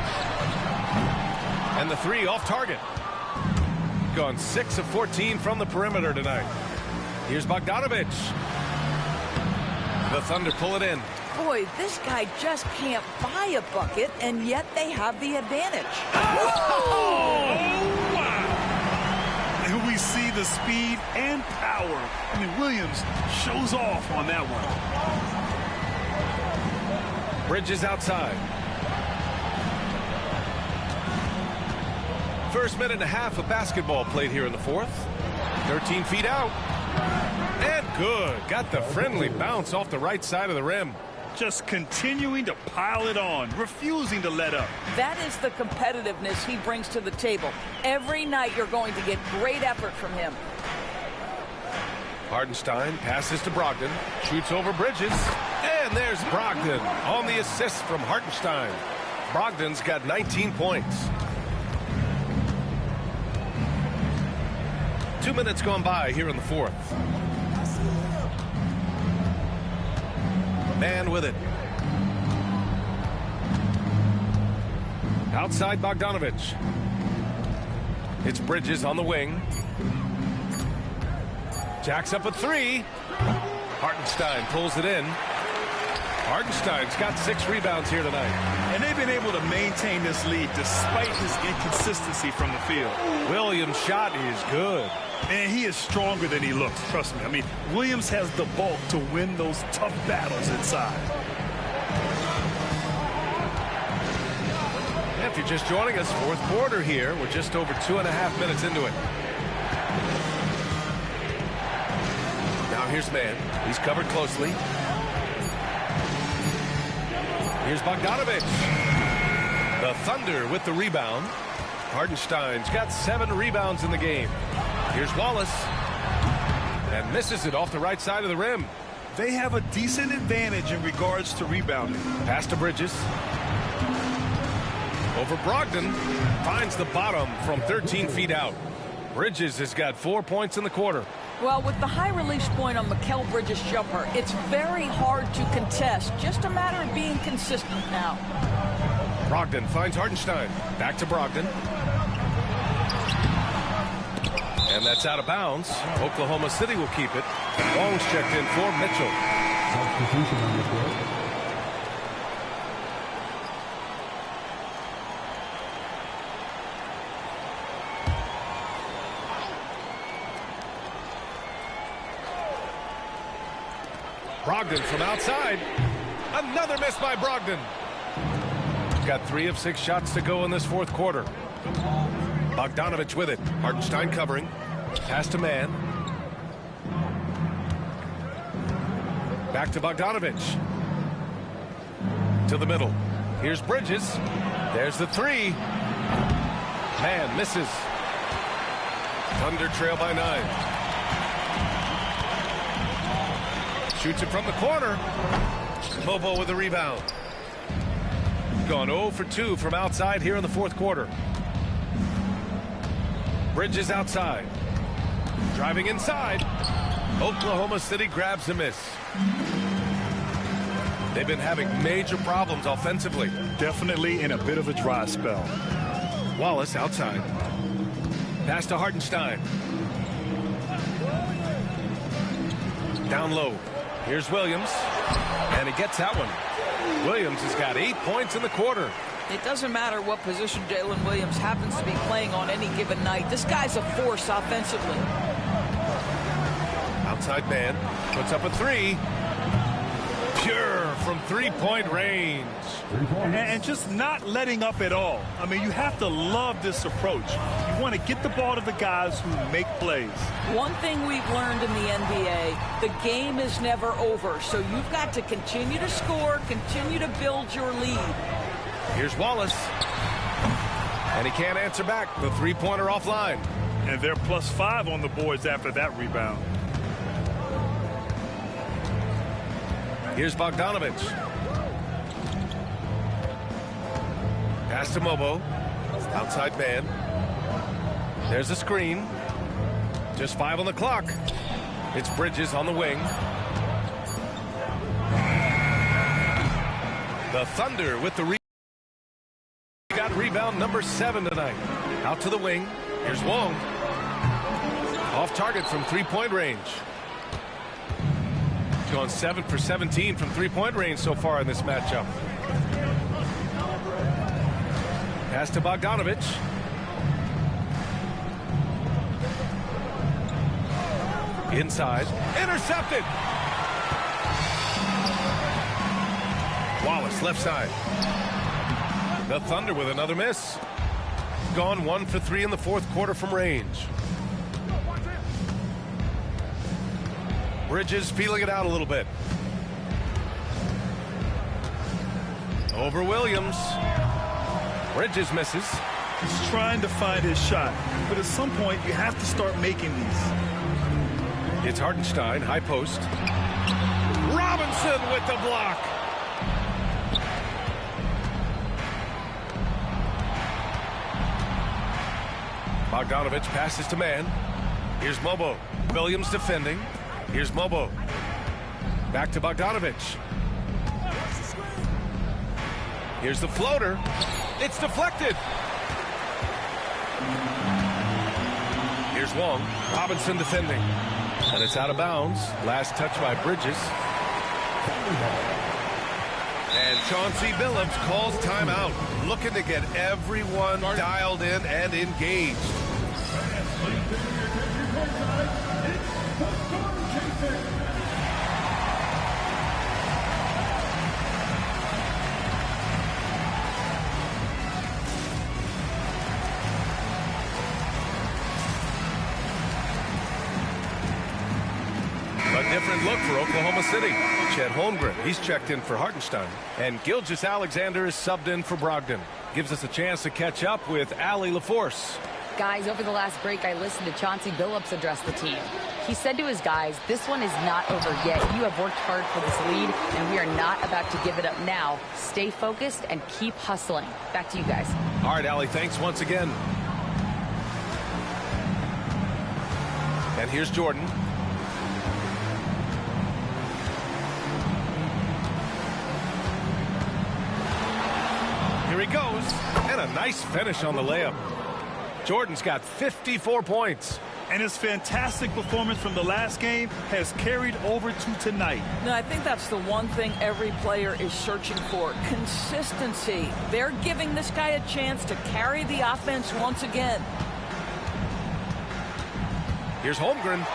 [SPEAKER 1] And the three off target. Gone 6 of 14 from the perimeter tonight. Here's Bogdanovich. The Thunder pull it in.
[SPEAKER 3] Boy, this guy just can't buy a bucket, and yet they have the advantage.
[SPEAKER 2] Oh, wow. And we see the speed and power. I mean, Williams shows off on that one.
[SPEAKER 1] Bridges outside. First minute and a half of basketball played here in the fourth. 13 feet out. And good. Got the friendly bounce off the right side of the rim.
[SPEAKER 2] Just continuing to pile it on, refusing to let up.
[SPEAKER 3] That is the competitiveness he brings to the table. Every night you're going to get great effort from him.
[SPEAKER 1] Hardenstein passes to Brogdon. Shoots over Bridges. And there's Brogdon on the assist from Hardenstein. Brogdon's got 19 points. 2 minutes gone by here in the fourth. Man with it. Outside Bogdanovich. It's Bridges on the wing. Jacks up a three. Hartenstein pulls it in. Hartenstein's got 6 rebounds here tonight.
[SPEAKER 2] And they've been able to maintain this lead despite his inconsistency from the field.
[SPEAKER 1] Williams' shot is good.
[SPEAKER 2] Man, he is stronger than he looks, trust me. I mean, Williams has the bulk to win those tough battles inside.
[SPEAKER 1] If you're just joining us, fourth quarter here. We're just over 2.5 minutes into it. Now here's Man. He's covered closely. Here's Bogdanovich. The Thunder with the rebound. Hardenstein's got 7 rebounds in the game. Here's Wallace. And misses it off the right side of the rim.
[SPEAKER 2] They have a decent advantage in regards to rebounding.
[SPEAKER 1] Pass to Bridges. Over Brogdon. Finds the bottom from 13 feet out. Bridges has got 4 points in the quarter.
[SPEAKER 3] Well, with the high release point on Mikal Bridges' jumper, it's very hard to contest. Just a matter of being consistent now.
[SPEAKER 1] Brogdon finds Hardenstein. Back to Brogdon. And that's out of bounds. Oklahoma City will keep it. Long's checked in for Mitchell.
[SPEAKER 9] Substitution on the field.
[SPEAKER 1] Brogdon from outside. Another miss by Brogdon. Got 3 of 6 shots to go in this fourth quarter. Bogdanovich with it. Hardenstein covering. Pass to Man. Back to Bogdanovich. To the middle. Here's Bridges. There's the 3. Man misses. Thunder trail by 9. Shoots it from the corner. Bobo with the rebound. Gone 0 for 2 from outside here in the fourth quarter. Bridges outside. Driving inside. Oklahoma City grabs a miss. They've been having major problems offensively.
[SPEAKER 2] Definitely in a bit of a dry spell.
[SPEAKER 1] Wallace outside. Pass to Hardenstein. Down low. Here's Williams. And he gets that one. Williams has got 8 points in the quarter.
[SPEAKER 3] It doesn't matter what position Jalen Williams happens to be playing on any given night. This guy's a force offensively.
[SPEAKER 1] Outside Man puts up a 3. Pure from three-point range.
[SPEAKER 2] And just not letting up at all. I mean, you have to love this approach. You want to get the ball to the guys who make plays.
[SPEAKER 3] One thing we've learned in the NBA, the game is never over. So you've got to continue to score, continue to build your lead.
[SPEAKER 1] Here's Wallace. And he can't answer back. The three-pointer offline.
[SPEAKER 2] And they're +5 on the boards after that rebound.
[SPEAKER 1] Here's Bogdanovich. Pass to Mobo. Outside man. There's a screen. Just 5 on the clock. It's Bridges on the wing. The Thunder with the rebound. Got rebound number 7 tonight. Out to the wing. Here's Wong. Off target from three-point range. He's gone 7 for 17 from three-point range so far in this matchup. Pass to Bogdanovich. Inside. Intercepted. Wallace left side. The Thunder with another miss. Gone 1 for 3 in the fourth quarter from range. Bridges feeling it out a little bit. Over Williams. Bridges misses.
[SPEAKER 2] He's trying to find his shot, but at some point you have to start making these.
[SPEAKER 1] It's Hartenstein, high post. Robinson with the block. Bogdanovich passes to man. Here's Mobo. Williams defending. Here's Mobo. Back to Bogdanovich. Here's the floater. It's deflected. Here's Wong. Robinson defending. And it's out of bounds. Last touch by Bridges. And Chauncey Billups calls timeout. Looking to get everyone dialed in and engaged. A different look for Oklahoma City. Chet Holmgren, he's checked in for Hartenstein. And Gilges Alexander is subbed in for Brogdon. Gives us a chance to catch up with Allie LaForce.
[SPEAKER 5] Guys, over the last break, I listened to Chauncey Billups address the team. He said to his guys, this one is not over yet. You have worked hard for this lead, and we are not about to give it up now. Stay focused and keep hustling. Back to you guys.
[SPEAKER 1] All right, Allie, thanks once again. And here's Jordan. Here he goes, and a nice finish on the layup. Jordan's got 54 points.
[SPEAKER 2] And his fantastic performance from the last game has carried over to tonight.
[SPEAKER 3] No, I think that's the one thing every player is searching for. Consistency. They're giving this guy a chance to carry the offense once again.
[SPEAKER 1] Here's Holmgren.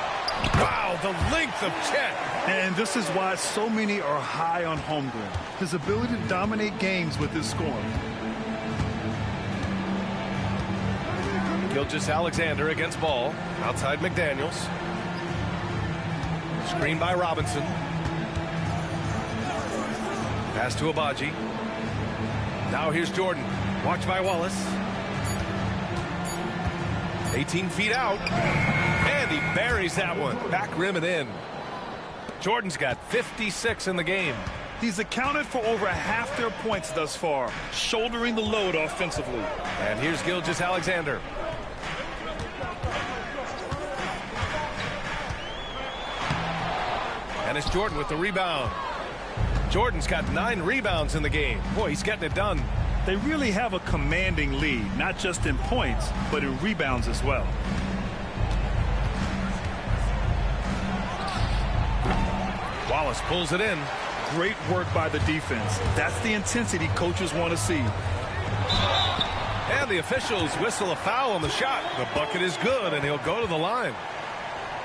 [SPEAKER 1] Wow, the length of Chet.
[SPEAKER 2] And this is why so many are high on Holmgren. His ability to dominate games with his scoring.
[SPEAKER 1] Gilges Alexander against ball. Outside McDaniels. Screen by Robinson. Pass to Abaji. Now here's Jordan. Watched by Wallace. 18 feet out. And he buries that one. Back rim and in. Jordan's got 56 in the game.
[SPEAKER 2] He's accounted for over half their points thus far, shouldering the load offensively.
[SPEAKER 1] And here's Gilges Alexander. And it's Jordan with the rebound. Jordan's got 9 rebounds in the game. Boy, he's getting it done.
[SPEAKER 2] They really have a commanding lead, not just in points, but in rebounds as well.
[SPEAKER 1] Wallace pulls it in.
[SPEAKER 2] Great work by the defense. That's the intensity coaches want to see.
[SPEAKER 1] And the officials whistle a foul on the shot. The bucket is good, and he'll go to the line.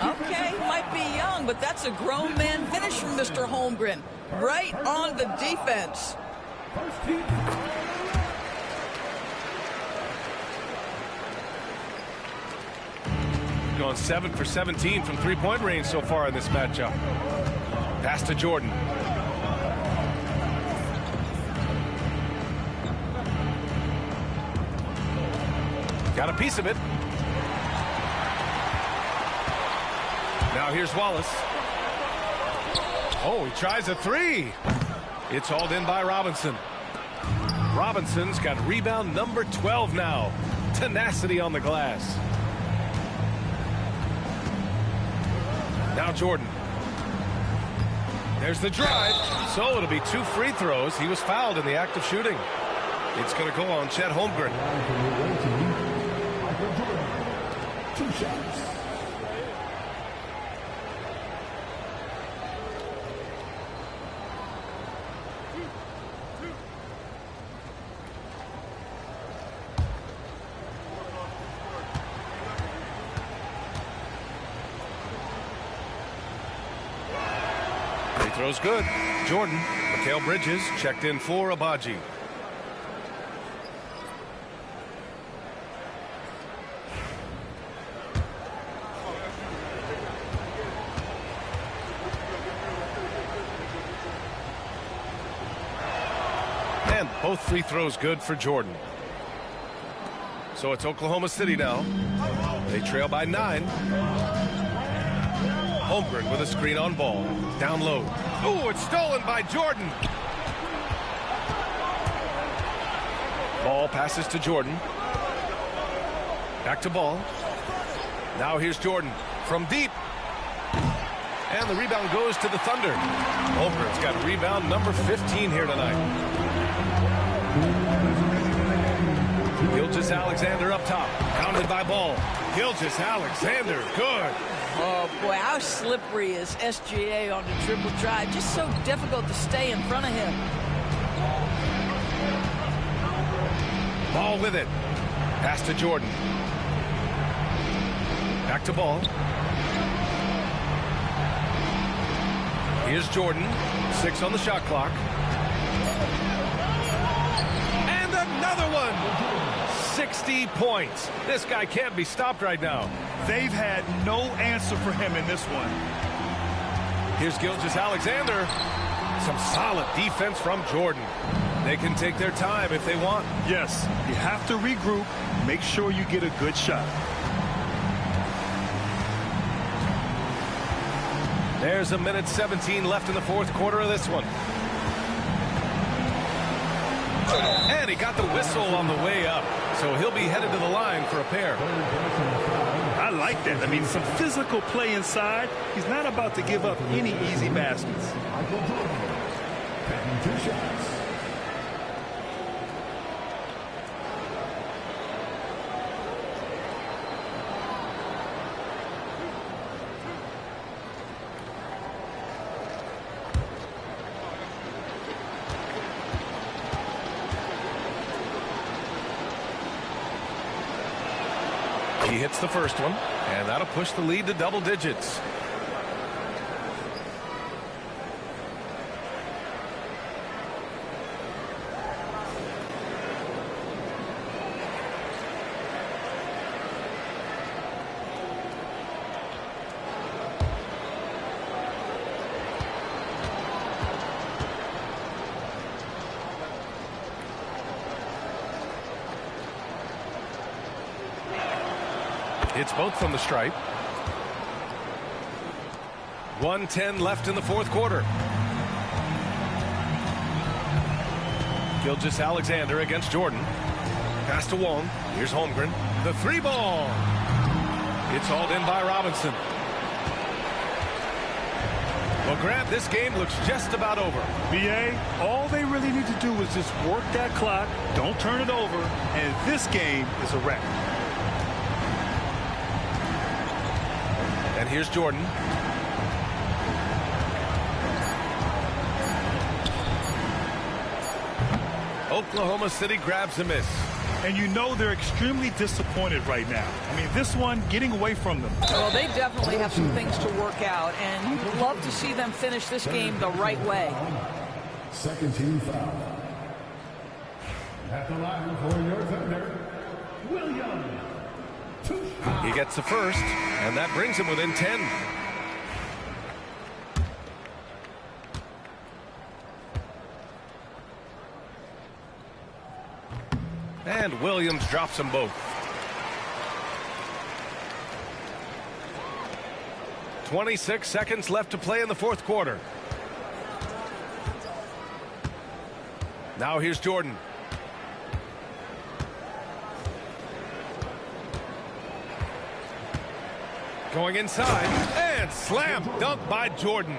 [SPEAKER 3] Okay, he might be young, but that's a grown man finish from Mr. Holmgren. Right on the defense.
[SPEAKER 4] First team.
[SPEAKER 1] Going 7 for 17 from three-point range so far in this matchup. Pass to Jordan. Got a piece of it. Now here's Wallace. Oh, he tries a three. It's hauled in by Robinson. Robinson's got rebound number 12 now. Tenacity on the glass. Now Jordan. There's the drive. So it'll be 2 free throws. He was fouled in the act of shooting. It's going to go on Chet Holmgren.
[SPEAKER 4] 2 shots.
[SPEAKER 1] Free throw's good. Jordan. Mikal Bridges checked in for Abaji. And both free throws good for Jordan. So it's Oklahoma City now. They trail by 9. Holmgren with a screen on ball. Down low. Ooh, it's stolen by Jordan. Ball passes to Jordan. Back to Ball. Now here's Jordan from deep. And the rebound goes to the Thunder. Holmgren's got rebound number 15 here tonight. Gilges Alexander up top. Pounded by Ball. Gilges Alexander, good.
[SPEAKER 3] Oh, boy, how slippery is SGA on the dribble drive. Just so difficult to stay in front of him.
[SPEAKER 1] Ball with it. Pass to Jordan. Back to Ball. Here's Jordan. 6 on the shot clock. And another one. 60 points. This guy can't be stopped right now.
[SPEAKER 2] They've had no answer for him in this one.
[SPEAKER 1] Here's Gilges Alexander. Some solid defense from Jordan. They can take their time if they want.
[SPEAKER 2] Yes, you have to regroup. Make sure you get a good shot.
[SPEAKER 1] There's a minute 17 left in the fourth quarter of this one. And he got the whistle on the way up. So he'll be headed to the line for a pair.
[SPEAKER 2] I like that. I mean, some physical play inside. He's not about to give up any easy baskets.
[SPEAKER 4] 2 shots.
[SPEAKER 1] He hits the first one, and that'll push the lead to double digits. It's both from the stripe. 1:10 left in the fourth quarter. Gilges Alexander against Jordan. Pass to Wong. Here's Holmgren. The 3 ball. It's hauled in by Robinson. Well, Grant, this game looks just about over.
[SPEAKER 2] BA, all they really need to do is just work that clock, don't turn it over, and this game is a wrap.
[SPEAKER 1] And here's Jordan. Oklahoma City grabs a miss.
[SPEAKER 2] And you know they're extremely disappointed right now. I mean, this one getting away from them.
[SPEAKER 3] Well, they definitely have some things to work out, and you'd love to see them finish this game the right way.
[SPEAKER 4] Second team foul. At the line for your Thunder, William.
[SPEAKER 1] He gets the first, and that brings him within 10. And Williams drops them both. 26 seconds left to play in the fourth quarter. Now here's Jordan. Going inside, and slam dunk by Jordan.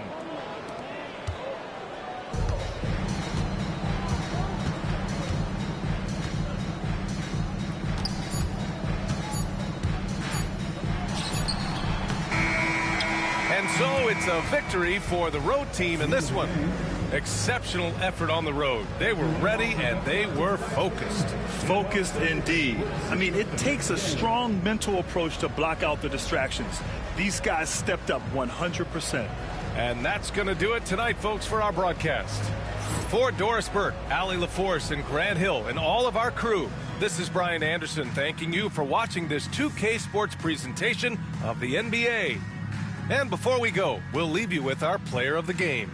[SPEAKER 1] And so it's a victory for the road team in this one. Exceptional effort on the road. They were ready and they were focused.
[SPEAKER 2] Focused indeed. I mean, it takes a strong mental approach to block out the distractions. These guys stepped up 100%.
[SPEAKER 1] And that's going to do it tonight, folks, for our broadcast. For Doris Burke, Allie LaForce, and Grant Hill, and all of our crew, this is Brian Anderson thanking you for watching this 2K Sports presentation of the NBA. And before we go, we'll leave you with our player of the game.